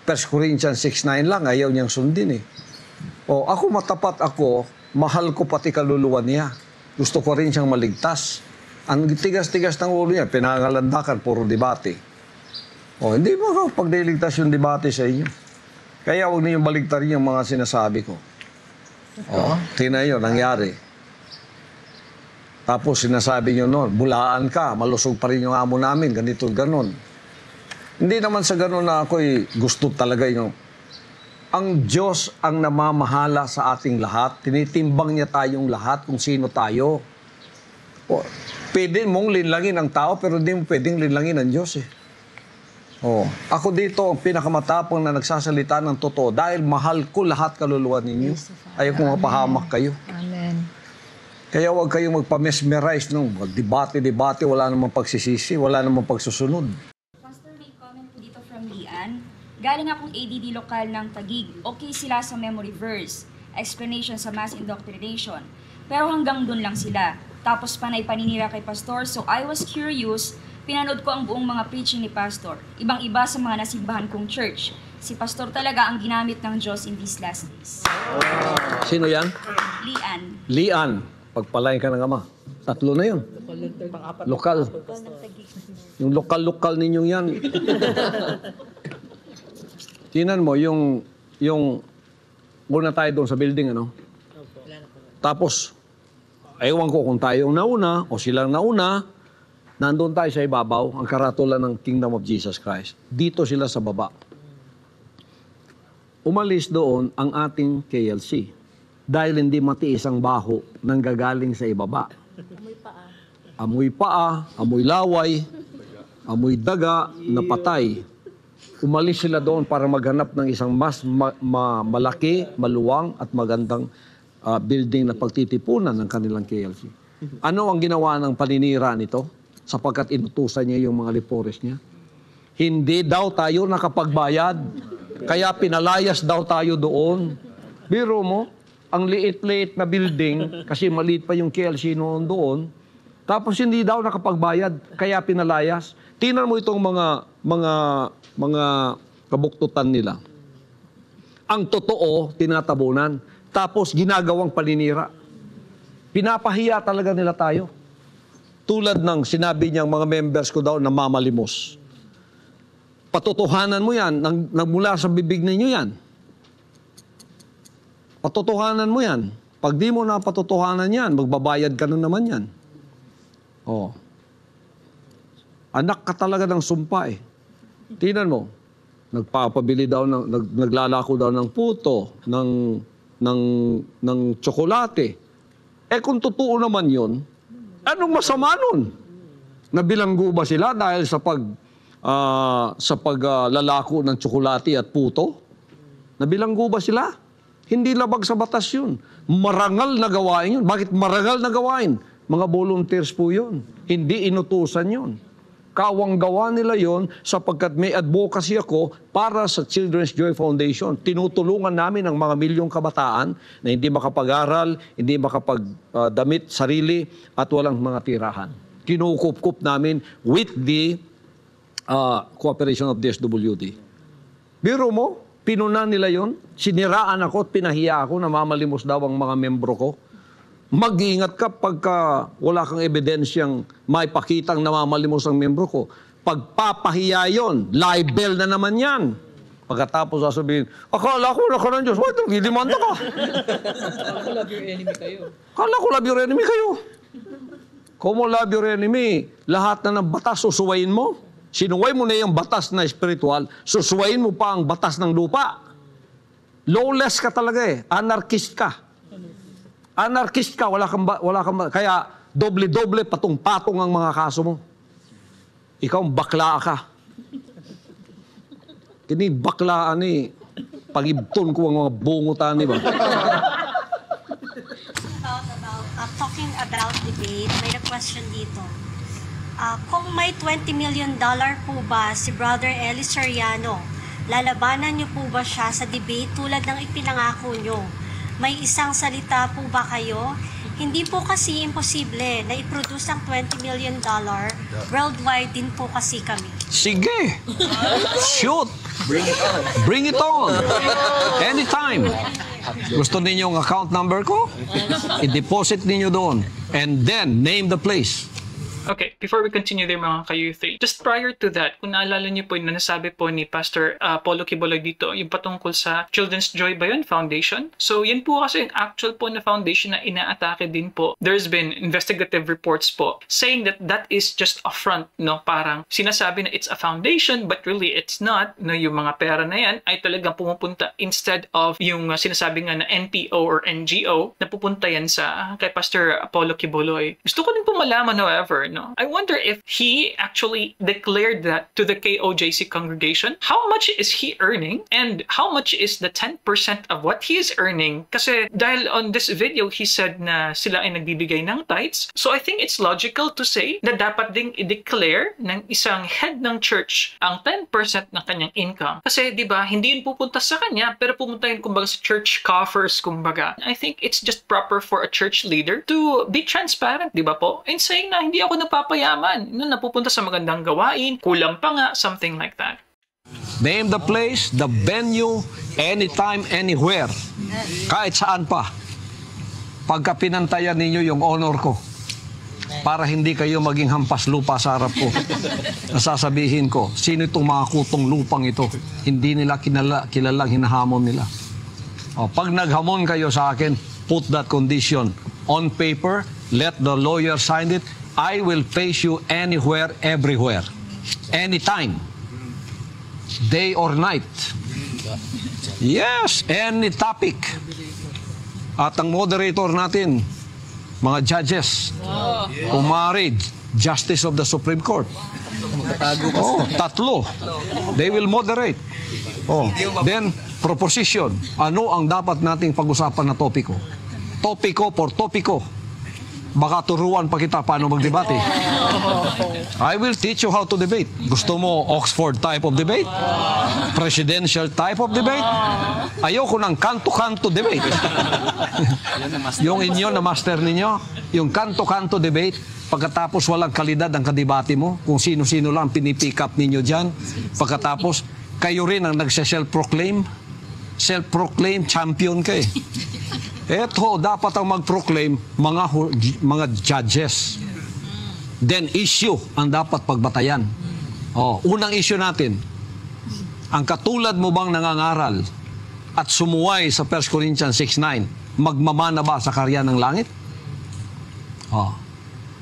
1 Corinthians 6:9 lang, ayaw niyang sundin ako matapat ako, mahal ko pati kaluluwa niya. Gusto ko rin siyang maligtas. Ang tigas-tigas ng ulo niya, pinangalandakan, puro debate. Hindi mo pagdiligtas yung debate sa inyo. Kaya huwag niyo baligtarin yung mga sinasabi ko. Tingnan nyo, nangyari. Tapos sinasabi nyo noon, bulaan ka, malusog pa rin yung amo namin, ganito, ganon. Hindi naman sa ganon na ako'y gusto talaga yung... Ang Diyos ang namamahala sa ating lahat. Tinitimbang niya tayong lahat kung sino tayo. Pwede mong linlangin ang tao, pero hindi mo pwedeng linlangin ang Diyos Ako dito, ang pinakamatapang na nagsasalita ng totoo dahil mahal ko lahat kaluluwa ninyo. Ayaw kong mapahamak kayo. Amen. Kaya huwag kayong magpa-mesmerize nung debate, wala namang pagsisisi, wala namang pagsusunod. Pastor, may comment po dito from Lian. Galing akong ADD lokal ng Taguig. Okay sila sa memory verse, explanation sa mass indoctrination. Pero hanggang dun lang sila. Tapos panay paninira kay Pastor, so I was curious. Pinanood ko ang buong mga preaching ni Pastor. Ibang-iba sa mga nasimbahan kong church. Si Pastor talaga ang ginamit ng Diyos in these last days. Sino yan? Lian. Lian. Pagpalain ka ng Ama. 3 na yun. Lokal. Yung lokal ninyong yan. Tinan mo, yung muna tayo doon sa building, Tapos, ewan ko kung tayong nauna o silang nauna, nandun tayo sa ibabaw, ang karatulan ng Kingdom of Jesus Christ. Dito sila sa baba. Umalis doon ang ating KLC dahil hindi matiis ang baho nang gagaling sa ibaba. Amoy paa, amoy laway, amoy daga na patay. Umalis sila doon para maghanap ng isang mas malaki, maluwang at magandang building na pagtitipunan ng kanilang KLC. Ano ang ginawa ng paninira nito? Sapagkat inutusan niya yung mga lepores niya. Hindi daw tayo nakapagbayad. Kaya pinalayas daw tayo doon. Biro mo, ang liit-liit na building, kasi maliit pa yung KLC noon doon, tapos hindi daw nakapagbayad, kaya pinalayas. Tingnan mo itong mga kabuktutan nila. Ang totoo, tinatabunan. Tapos ginagawang paninira. Pinapahiya talaga nila tayo. Tulad ng sinabi niyang mga members ko daw na mamalimos. Patotohanan mo yan, nagmula sa bibig ninyo yan. Patotohanan mo yan. Pag di mo na patotohanan yan, magbabayad ka na naman yan. Oh. Anak ka talaga ng sumpa eh. Tingnan mo, nagpapabili daw, naglalako daw ng puto, ng tsokolate. Eh kung totoo naman yun, anong masama nun? Nabilanggo ba sila dahil sa paglalako ng tsokolate at puto? Nabilanggo ba sila? Hindi labag sa batas yun. Marangal na gawain yun. Bakit marangal na gawain? Mga volunteers po yun. Hindi inutusan yun. Kawang gawa nila yon sapagkat may advocacy ako para sa Children's Joy Foundation. Tinutulungan namin ang mga milyong kabataan na hindi makapag-aral, hindi makapagdamit sarili at walang mga tirahan. Kinukup-kup namin with the cooperation of DSWD. Biro mo, pinunan nila yon, siniraan ako at pinahiya ako na mamalimos daw ang mga membro ko. Mag-iingat ka pagka wala kang ebidensyang may pakitang namamalimos ang membro ko. Pagpapahiya yon, libel na naman yan. Pagkatapos sasabihin, akala ko na ka ng Diyos, wait, nagdidimanda ka. Akala ko love your enemy kayo. Akala ko love your enemy kayo. Kung mo love your enemy, lahat na ng batas susuwayin mo. Sinuway mo na yung batas na spiritual, susuwayin mo pa ang batas ng lupa. Lawless ka talaga eh. Anarchist ka. Anarchist ka, wala kang kaya doble-doble patong-patong ang mga kaso mo. Ikaw bakla ka. Kini baklaan eh. Pagibton ko ang mga bungutan, di ba? Talking about debate, may question dito. Kung may $20 million po ba si Brother Eli Soriano, lalabanan niyo po ba siya sa debate tulad ng ipinangako niyo? May isang salita po ba kayo? Hindi po kasi imposible na i-produce ang $20 million. Worldwide din po kasi kami. Sige! Shoot! Bring it on! Anytime! Gusto ninyo ang account number ko? I-deposit ninyo doon. And then, name the place. Okay, before we continue there mga ka-U3, just prior to that, kung naalala niyo po yung nasabi po ni Pastor Paulo Quiboloy dito, yung patungkol sa Children's Joy ba yun? Foundation? So, yan po kasi yung actual po na foundation na inaatake din po. There's been investigative reports po saying that that is just a front, no? Parang sinasabi na it's a foundation, but really it's not, no? Yung mga pera na yan ay talagang pumupunta instead of yung sinasabi nga na NPO or NGO, na pupunta yan sa kay Pastor Paulo Quiboloy. Gusto ko din po malaman, however, no? I wonder if he actually declared that to the KOJC congregation. How much is he earning? And how much is the 10% of what he is earning? Kasi dahil on this video, he said na sila ay nagbibigay ng tithes. So I think it's logical to say na dapat ding i-declare ng isang head ng church ang 10% ng kanyang income. Kasi di ba hindi yun pupunta sa kanya, pero pupunta yun kumbaga sa church coffers, kumbaga. I think it's just proper for a church leader to be transparent, di ba po? And saying na hindi ako napapayaman, napupunta sa magandang gawain, kulang pa nga, something like that. Name the place, the venue, anytime, anywhere. Kahit saan pa. Pagka pinantayan ninyo yung honor ko, para hindi kayo maging hampas lupa sa harap ko. Nasasabihin ko, sino itong mga kutong lupang ito? Hindi nila kilalang hinahamon nila. O, pag naghamon kayo sa akin, put that condition on paper, let the lawyer sign it, I will face you anywhere, everywhere. Anytime. Day or night. Yes, any topic. At ang moderator natin, mga judges, umari, Justice of the Supreme Court. Oh, tatlo. They will moderate. Oh, then, proposition. Ano ang dapat nating pag-usapan na topiko? Topiko por topiko. Baka turuan pa kita paano magdebate. I will teach you how to debate. Gusto mo Oxford type of debate? Presidential type of debate? Ayoko ng kanto-kanto debate. Yung inyo na master ninyo, yung kanto-kanto debate, pagkatapos walang kalidad ang kadebate mo, kung sino-sino lang pinipick up ninyo dyan, pagkatapos kayo rin ang nagse-self-proclaim, self-proclaim champion ka eh. Eto, dapat ang mag-proclaim mga judges. Then issue ang dapat pagbatayan. Unang issue natin, ang katulad mo bang nangangaral at sumuway sa 1 Corinthians 6:9, magmamana ba sa karya ng langit?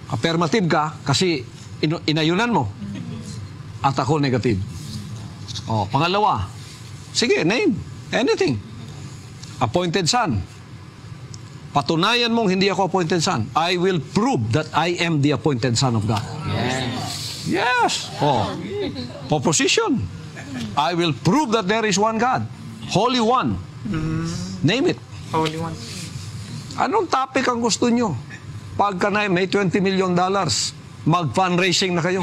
Affirmative ka kasi inayunan mo. At ako negative. Pangalawa, sige, name anything. Appointed son. Patunayan mong hindi ako appointed son. I will prove that I am the appointed son of God. Yes. Proposition. I will prove that there is one God. Holy One. Name it. Holy One. Anong topic ang gusto nyo? Pagka na may $20 million, mag-fundraising na kayo.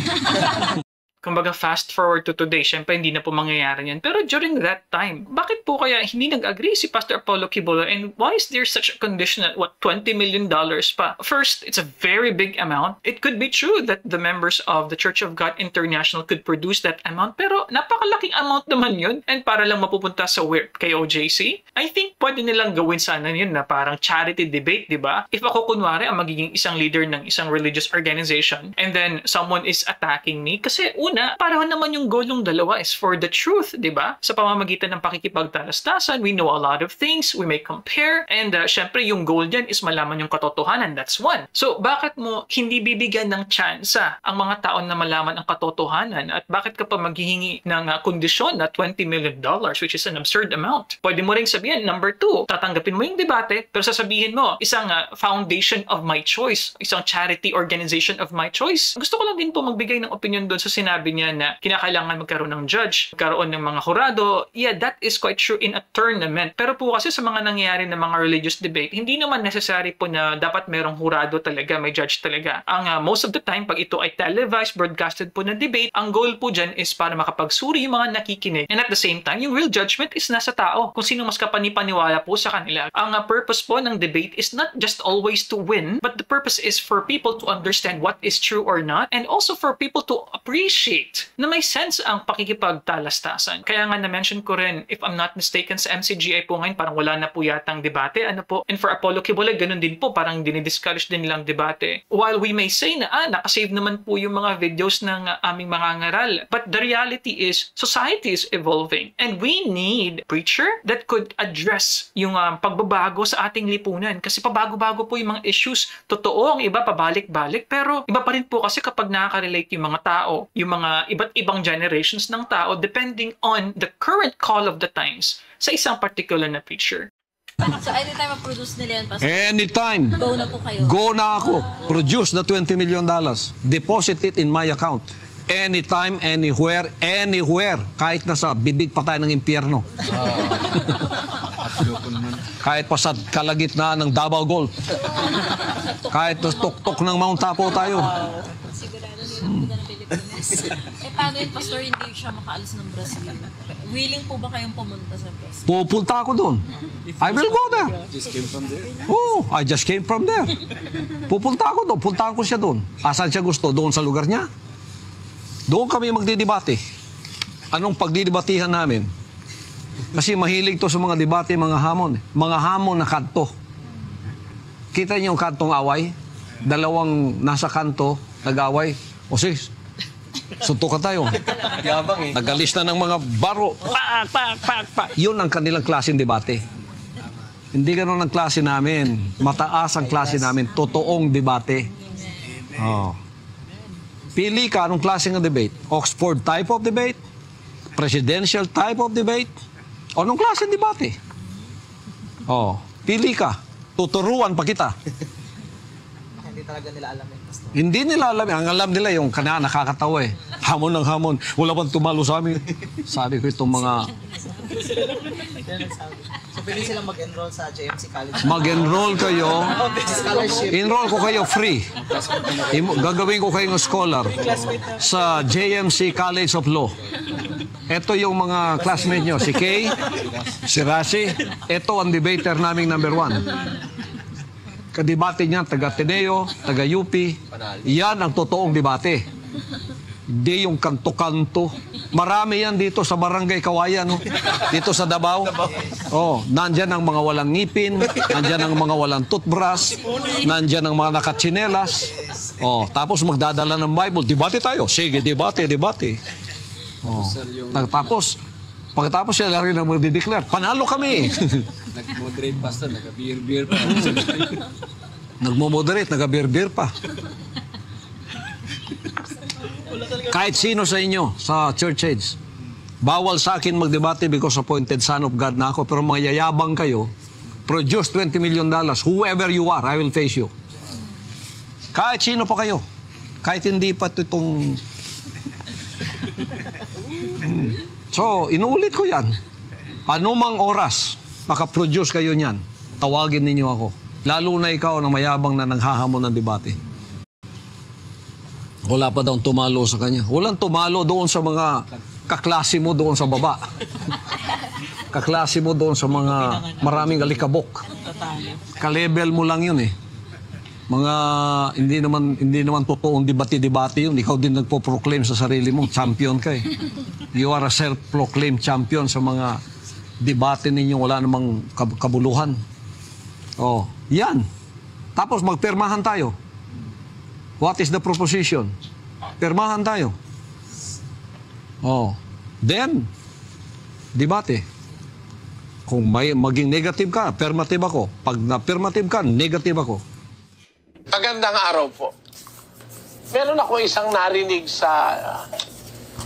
Kumbaga, fast forward to today, syempre hindi na po mangyayari yan. Pero during that time, bakit po kaya hindi nag-agree si Pastor Apollo Quibolo, and why is there such a condition at $20 million pa? First, it's a very big amount. It could be true that the members of the Church of God International could produce that amount, pero napakalaking amount naman yun. And para lang mapupunta sa kay OJC, I think pwede nilang gawin sana yun na parang charity debate, di ba? If ako kunwari ang magiging isang leader ng isang religious organization, and then someone is attacking me, kasi una, parang naman yung goal ng dalawa is for the truth, di ba? Sa pamamagitan ng pakikipagtalastasan, we know a lot of things, we may compare, and syempre yung goal dyan is malaman yung katotohanan, that's one. So, bakit mo hindi bibigyan ng tsansa ang mga tao na malaman ang katotohanan, at bakit ka pa maghihingi ng kondisyon na $20 million, which is an absurd amount? Pwede mo rin sabihin, number 2, tatanggapin mo yung debate, pero sasabihin mo, isang foundation of my choice, isang charity organization of my choice. Gusto ko lang din po magbigay ng opinion doon sa sinabi niya na kinakailangan magkaroon ng judge, magkaroon ng mga hurado. Yeah, that is quite true in a tournament. Pero po kasi sa mga nangyayari na mga religious debate, hindi naman necessary po na dapat merong hurado talaga, may judge talaga. Ang most of the time, pag ito ay televised, broadcasted po na debate, ang goal po dyan is para makapagsuri yung mga nakikinig. And at the same time, yung real judgment is nasa tao. Kung sino mas kapanipaniwala po sa kanila. Ang purpose po ng debate is not just always to win, but the purpose is for people to understand what is true or not, and also for people to appreciate na may sense ang pakikipagtalastasan. Kaya nga na-mention ko rin, if I'm not mistaken, sa MCGI po ngayon, parang wala na po yatang debate. Ano po? And for Apollo Quibolo, ganun din po, parang dinidiscourage din nilang debate. While we may say na, nakasave naman po yung mga videos ng aming mga ngaral. But the reality is, society is evolving. And we need a preacher that could address yung pagbabago sa ating lipunan. Kasi pabago-bago po yung mga issues. Totoo, ang iba pabalik-balik. Pero iba pa rin po kasi kapag nakaka-relate yung mga tao, yung mga iba't ibang generations ng tao, depending on the current call of the times sa isang particular na preacher. So, anytime ma-produce nila yan, Pastor? Anytime. Go na po kayo. Go na ako. Produce the $20 million. Deposit it in my account. Anytime, anywhere, anywhere. Kahit nasa bibig pa tayo ng impyerno. Kahit pa sa kalagitnaan ng Davao Gulf. Kahit sa tuktok ng Mount Apo tayo. Sigurado nila ng Pilipinas. Paano yun, Pastor, hindi siya makaalis ng Brazil? Willing po ba kayong pumunta sa Brazil? Pupunta ako doon. I will go there. Just came from there? Oh, I just came from there. Pupunta ako doon. Puntahan ko siya doon. Asan siya gusto? Doon sa lugar niya. Doon kami magdidebate. Anong pagdidebatihan namin? Kasi mahilig to sa mga debate, mga hamon. Mga hamon na kanto. Kita niyo yung kantong away? Dalawang nasa kanto, nag-away. O sis, suntukan tayo. Yabang eh. Nag-alis na ng mga baro. Pak. Yun ang kanilang klaseng debate. Hindi ganun ang klase namin. Mataas ang klase namin. Totoong debate. Oh. Pili ka anong klase ng debate. Oxford type of debate? Presidential type of debate? O anong klase ng debate? Oh. Pili ka. Tuturuan pa kita. Hindi talaga nila alam yan, Pastor. Hindi nila alam. Ang alam nila yung kanina nakakatawa eh. Hamon ng hamon. Wala bang tumalo sa amin? Sabi ko itong mga... So, Pwede silang mag-enroll sa JMC College. Mag-enroll kayo. Scholarship. Enroll ko kayo free. Gagawin ko kayong scholar sa JMC College of Law. Ito yung mga classmate nyo. Si Kay, si Rashi. Ito ang debater naming number 1. Kadebate niyan, taga Ateneo, taga UP. Yan ang totoong debate. Hindi yung kanto-kanto. Marami yan dito sa Barangay Kawayan, no? Dito sa Davao. Oh, nandyan ang mga walang ngipin, nandyan ang mga walang toothbrush, nandyan ang mga nakatsinelas. Oh, tapos magdadala ng Bible. Debate tayo. Sige, debate. Oh. Pagkatapos sila rin ang mag-declare, panalo kami. Nag-moderate pastor, nag-beer pa. Nagmo-moderate, nag-beer pa. Kahit sino sa inyo, sa church age, bawal sa akin magdebate because appointed son of God na ako, pero mga yayabang kayo, produce $20 million. Whoever you are, I will face you. Kahit sino pa kayo. Kahit hindi pa itong... So, inuulit ko yan. Anumang oras, makaproduce kayo niyan, tawagin ninyo ako. Lalo na ikaw na mayabang na nanghahamon ng debate. Wala pa daw tumalo sa kanya. Walang tumalo doon sa mga kaklase mo doon sa baba. Kaklase mo doon sa mga maraming alikabok. Ka-level mo lang yun eh. Mga hindi naman totoong debate yun. Ikaw din nagpo-proclaim sa sarili mo, champion ka eh. You are a self-proclaimed champion sa mga debate ninyo, wala namang kabuluhan. Oh, yan. Tapos magpermahan tayo. What is the proposition? Permahan tayo. Oh, then debate. Kung maging negative ka, affirmative ako. Pag na-affirmative ka, negative ako. Magandang araw po. Meron ako isang narinig sa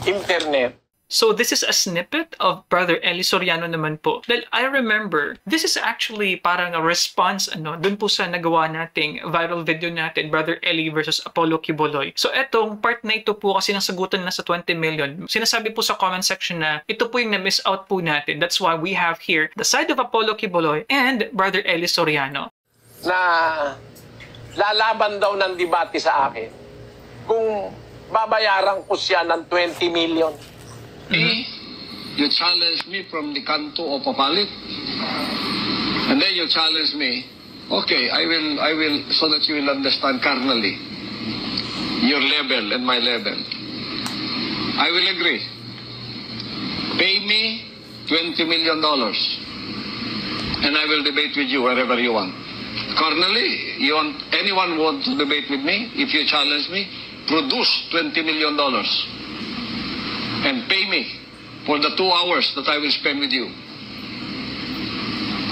internet. So this is a snippet of Brother Eli Soriano naman po. Dahil I remember, this is actually parang a response dun po sa nagawa nating viral video natin, Brother Eli versus Apollo Quiboloy. So etong part na ito po kasi nasagutan na sa 20 million. Sinasabi po sa comment section na ito po yung na-miss out po natin. That's why we have here the side of Apollo Quiboloy and Brother Eli Soriano. Na lalaban daw ng debate sa akin kung babayaran ko siya ng 20 million. You challenge me from the canto of Papalit, and then you challenge me. Okay, I will, so that you will understand carnally your level and my level. I will agree. Pay me $20 million, and I will debate with you wherever you want. Carnally, anyone want to debate with me? If you challenge me, produce $20 million. And pay me for the 2 hours that I will spend with you.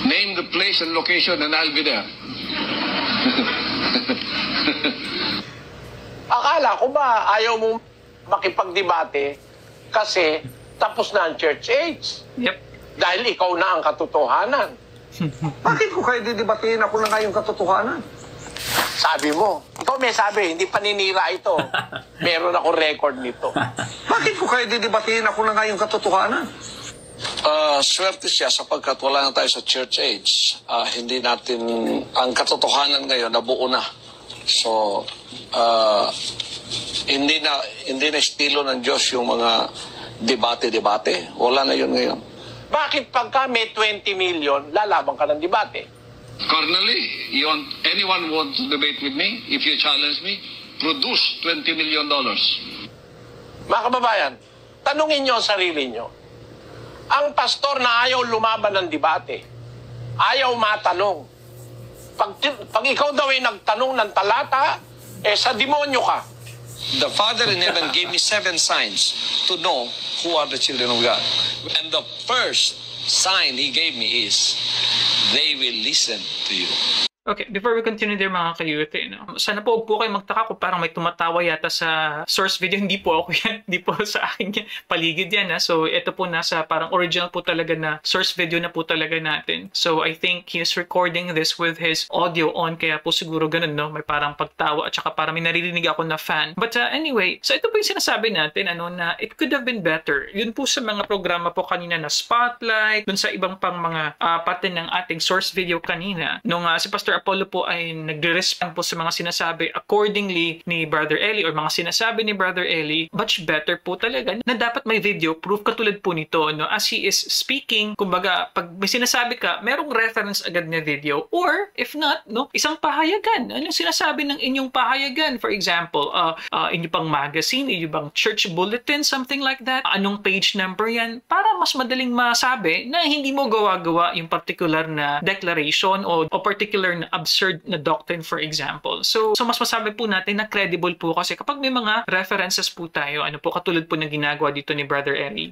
Name the place and location and I'll be there. Akala ko ba ayaw mo makipagdebate kasi tapos na ang church age? Yep. Dahil ikaw na ang katotohanan. Bakit ko kayo didebatehin ako na ngayong katotohanan? Sabi mo, ikaw may sabi, hindi paninira ito. Meron ako record nito. Bakit ko kayo didebatehin ako na ngayong katotohanan? Swerte siya sapagkat wala na tayo sa church age. Hindi natin, ang katotohanan ngayon nabuo na. So, hindi na estilo ng Diyos yung mga debate-debate. Wala na yun ngayon. Bakit pagka may 20 million, lalaban ka ng debate? Carnally, anyone want to debate with me? If you challenge me, produce $20 million. Mga kababayan, tanungin nyo ang sarili nyo. Ang pastor na ayaw lumaban ng debate, ayaw matanong. Pag ikaw daw ay nagtanong ng talata, sa demonyo ka. The Father in heaven gave me 7 signs to know who are the children of God. And the first sign He gave me is, they will listen to you. Okay, before we continue there mga ka-youth, sana po huwag po kayo magtaka kung parang may tumatawa yata sa source video. Hindi po ako yan. Hindi po sa akin yan. Paligid yan. So, ito po nasa parang original po talaga na source video na po talaga natin. So, I think he's recording this with his audio on. Kaya po siguro ganun, no? May parang pagtawa at saka parang may naririnig ako na fan. But anyway, so ito po yung sinasabi natin, na it could have been better. Yun po sa mga programa po kanina na Spotlight, dun sa ibang pang mga pati ng ating source video kanina. Nung si Pastor Apollo po ay nagre-respond po sa mga sinasabi accordingly ni Brother Eli or mga sinasabi ni Brother Eli, much better po talaga na dapat may video proof katulad po nito, no? As he is speaking, kumbaga, pag may sinasabi ka, merong reference agad na video, or if not, no, isang pahayagan. Anong sinasabi ng inyong pahayagan? For example, inyong pang magazine, inyong bang church bulletin, something like that. Anong page number yan? Para mas madaling masabi na hindi mo gawa-gawa yung particular na declaration o particular na absurd na doctrine, for example. So mas masabi po natin na credible po kasi kapag may mga references po tayo, ano po katulad po ng ginagawa dito ni Brother Eli.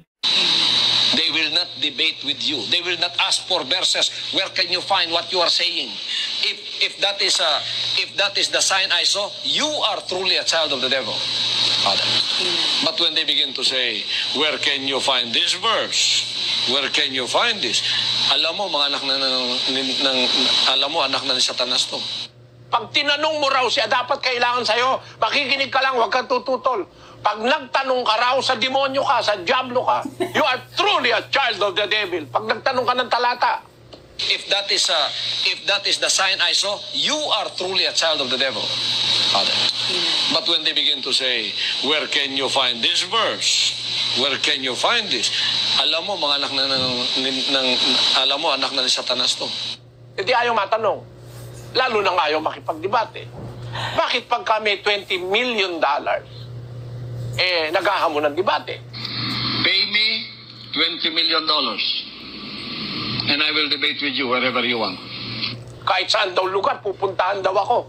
They will not debate with you. They will not ask for verses. Where can you find what you are saying? If that is the sign I saw, you are truly a child of the devil. Father. But when they begin to say, where can you find this verse? Where can you find this? Alam mo, mga anak na ni Satanas to. Pag tinanong mo raw siya, dapat kailangan sa'yo, makikinig ka lang, huwag kang tututol. Pag nagtanong ka raw sa demonyo ka, sa diablo ka, you are truly a child of the devil. Pag nagtanong ka ng talata, if that is the sign I saw, you are truly a child of the devil. Father. But when they begin to say, where can you find this verse? Where can you find this? Alam mo, mga anak na ni Satanas to. hindi ayaw matanong. Lalo na ayaw makipagdebate. Bakit pag kami $20 million, naghahamon ng debate? Pay me $20 million and I will debate with you wherever you want. Kahit saan daw lugar, pupuntahan daw ako.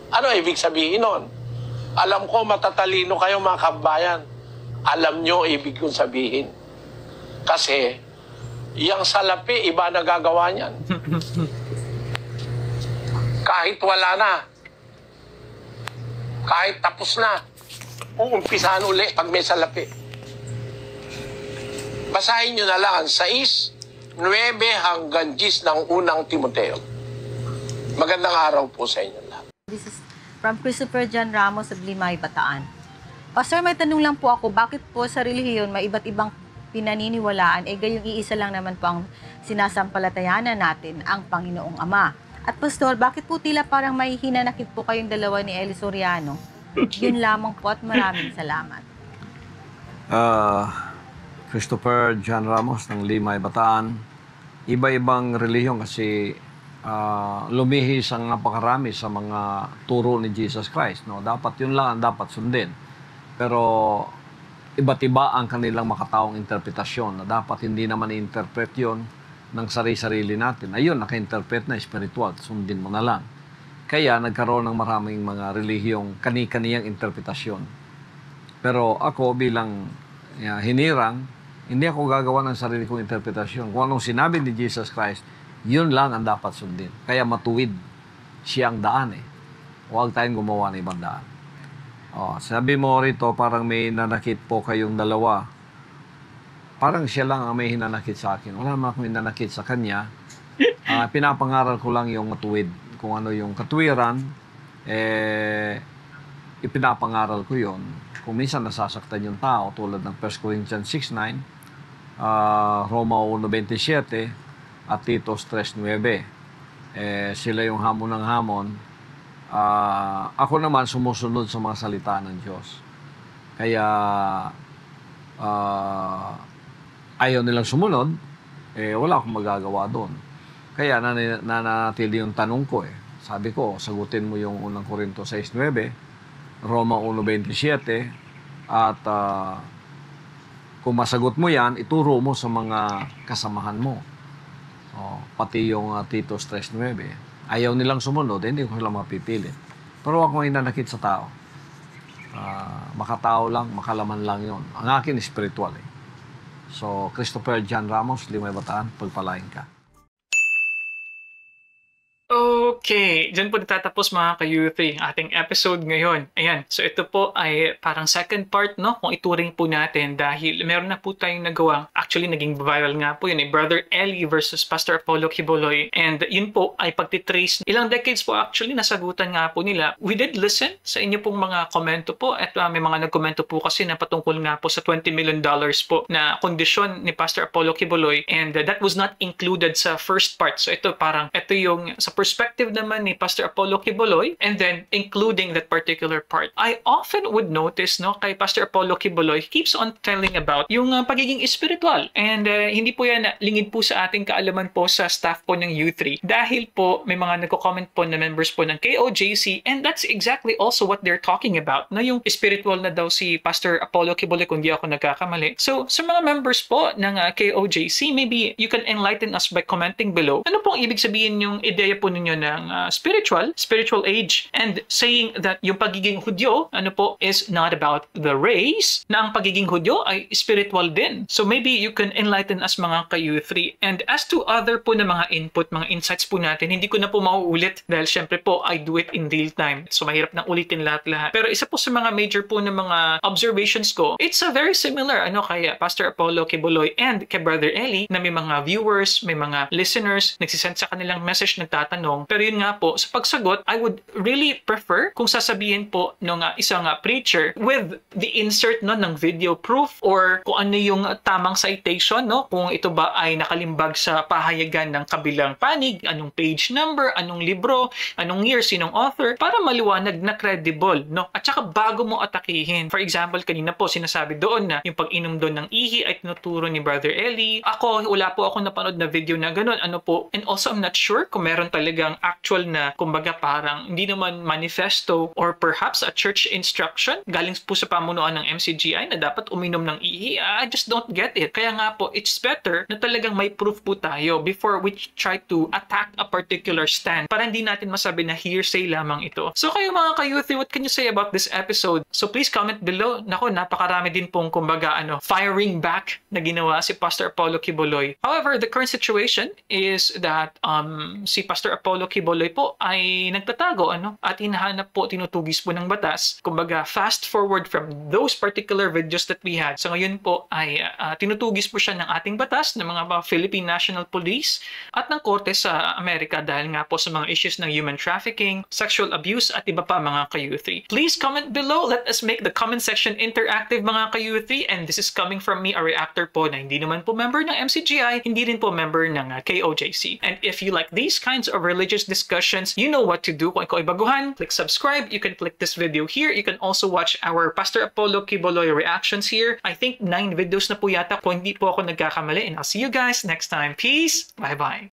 Ano ibig sabihin nun? Alam ko matatalino kayo mga kabayan. Alam nyo ibig kong sabihin. Kasi, yung salapi, iba na gagawa niyan. Kahit wala na, kahit tapos na, uumpisahan uli pag may salapi. Basahin nyo na lang ang 6, 9 hanggang 10 ng unang Timoteo. Magandang araw po sa inyo lahat. This is from Christopher John Ramos of Limay, Bataan. Pastor, may tanong lang po ako, bakit po sa relihiyon may iba't ibang pinaniniwalaan, gayong iisa lang naman po ang sinasampalatayanan natin, ang Panginoong Ama. At Pastor, bakit po tila parang may hinanakit po kayong dalawa ni Eli Soriano? Yun lamang po at maraming salamat. Christopher John Ramos ng Limay, Bataan. Iba-ibang relihiyon kasi lumihis ang napakarami sa mga turo ni Jesus Christ. No? Dapat yun lang ang dapat sundin. Pero iba't iba ang kanilang makataong interpretasyon na dapat hindi naman i-interpret yun ng sarili-sarili natin. Ayun, naka-interpret na spiritual, sundin mo na lang. Kaya nagkaroon ng maraming mga relihiyong kani-kaniyang interpretasyon. Pero ako bilang hinirang, hindi ako gagawa ng sarili kong interpretasyon. Kung anong sinabi ni Jesus Christ, yun lang ang dapat sundin. Kaya matuwid siyang daan Huwag tayong gumawa ng ibang daan. Sabi mo rito, parang may nanakit po kayong dalawa. Parang siya lang ang may hinanakit sa akin. Wala naman akong hinanakit sa kanya. Pinapangaral ko lang yung matuwid. Kung ano yung katuwiran, ipinapangaral ko yon. Kung minsan nasasaktan yung tao, tulad ng 1 Corinthians 6:9, Roma 1:27, at Titos 3:9. Sila yung hamon ng hamon. Ako naman sumusunod sa mga salita ng Diyos. Kaya ayaw nilang sumunod, wala akong magagawa doon. Kaya nananatili yung tanong ko Sabi ko, sagutin mo yung unang Korinto 6:9, Roma 1:27, at kung masagot mo yan, ituro mo sa mga kasamahan mo. Pati yung Titos 3:9. Ayaw nilang sumunod, hindi ko sila mapipilit. Pero ako ay nanakit sa tao. Makatao lang, makalaman lang yon. Ang akin, spiritual So, Christopher John Ramos, Limay, Bataan, pagpalain ka. Okay, dyan po natatapos mga ka-U3 ating episode ngayon. Ayan, so ito po ay parang second part, no? Kung ituring po natin dahil meron na po tayong nagawa. Actually, naging viral nga po yun Brother Eli versus Pastor Apollo Quiboloy. And yun po ay pagtitrace. Ilang decades po actually nasagutan nga po nila. We did listen sa inyo pong mga komento po at may mga nagkomento po kasi na patungkol nga po sa $20 million po na kondisyon ni Pastor Apollo Quiboloy, and that was not included sa first part. So ito yung sa perspective naman ni Pastor Apollo Quiboloy, and then including that particular part. I often would notice, no, kay Pastor Apollo Quiboloy, he keeps on telling about yung pagiging spiritual, and hindi po yan lingid po sa ating kaalaman po sa staff po ng U3 dahil po may mga nagko-comment po na members po ng KOJC, and that's exactly also what they're talking about, na yung spiritual na daw si Pastor Apollo Quiboloy kung di ako nagkakamali. So sa mga members po ng KOJC, maybe you can enlighten us by commenting below. Ano pong ibig sabihin yung ideya po ninyo ng spiritual age, and saying that yung pagiging Hudyo, is not about the race, na ang pagiging Hudyo ay spiritual din. So maybe you can enlighten us mga ka-U3. And as to other po na mga input, mga insights po natin, hindi ko na po mauulit dahil syempre po I do it in real time. So mahirap nang ulitin lahat-lahat. Pero isa po sa mga major po na mga observations ko, it's a very similar kay Pastor Apollo Quiboloy and kay Brother Eli, na may mga viewers, may mga listeners, nagsisend sa kanilang message, nagtatanong. Pero yun nga po, sa pagsagot, I would really prefer kung sasabihin po ng isang preacher with the insert ng video proof or kung ano yung tamang citation, kung ito ba ay nakalimbag sa pahayagan ng kabilang panig, anong page number, anong libro, anong year, sinong author, para maliwanag na credible, At saka bago mo atakihin. For example, kanina po sinasabi doon na yung pag-inom doon ng ihi ay tinuturo ni Brother Eli. Wala po ako napanood na video na ganun. And also I'm not sure kung meron talagang actual na, kumbaga parang hindi naman manifesto or perhaps a church instruction galing po sa pamunuan ng MCGI na dapat uminom ng ihi. I just don't get it. Kaya nga po, it's better na talagang may proof po tayo before we try to attack a particular stand para hindi natin masabi na hearsay lamang ito. So kayo mga ka-youth, what can you say about this episode? So please comment below. Nako, napakarami din pong kumbaga firing back na ginawa si Pastor Apollo Quiboloy. However, the current situation is that si Pastor Apollo Quiboloy po ay nagtatago at hinahanap po, tinutugis po ng batas. Kumbaga, fast forward from those particular videos that we had. So ngayon po ay tinutugis po siya ng ating batas, ng mga Philippine National Police at ng korte sa Amerika dahil nga po sa mga issues ng human trafficking, sexual abuse at iba pa mga ka-U3. Please comment below. Let us make the comment section interactive mga ka-U3, and this is coming from me, a reactor po na hindi naman po member ng MCGI, hindi rin po member ng KOJC. And if you like these kinds of religious discussions, you know what to do. Kung ikaw ay baguhan, click subscribe. You can click this video here. You can also watch our Pastor Apollo Quiboloy reactions here. I think 9 videos na po yata kung hindi po ako nagkakamali, and I'll see you guys next time. Peace. Bye-bye.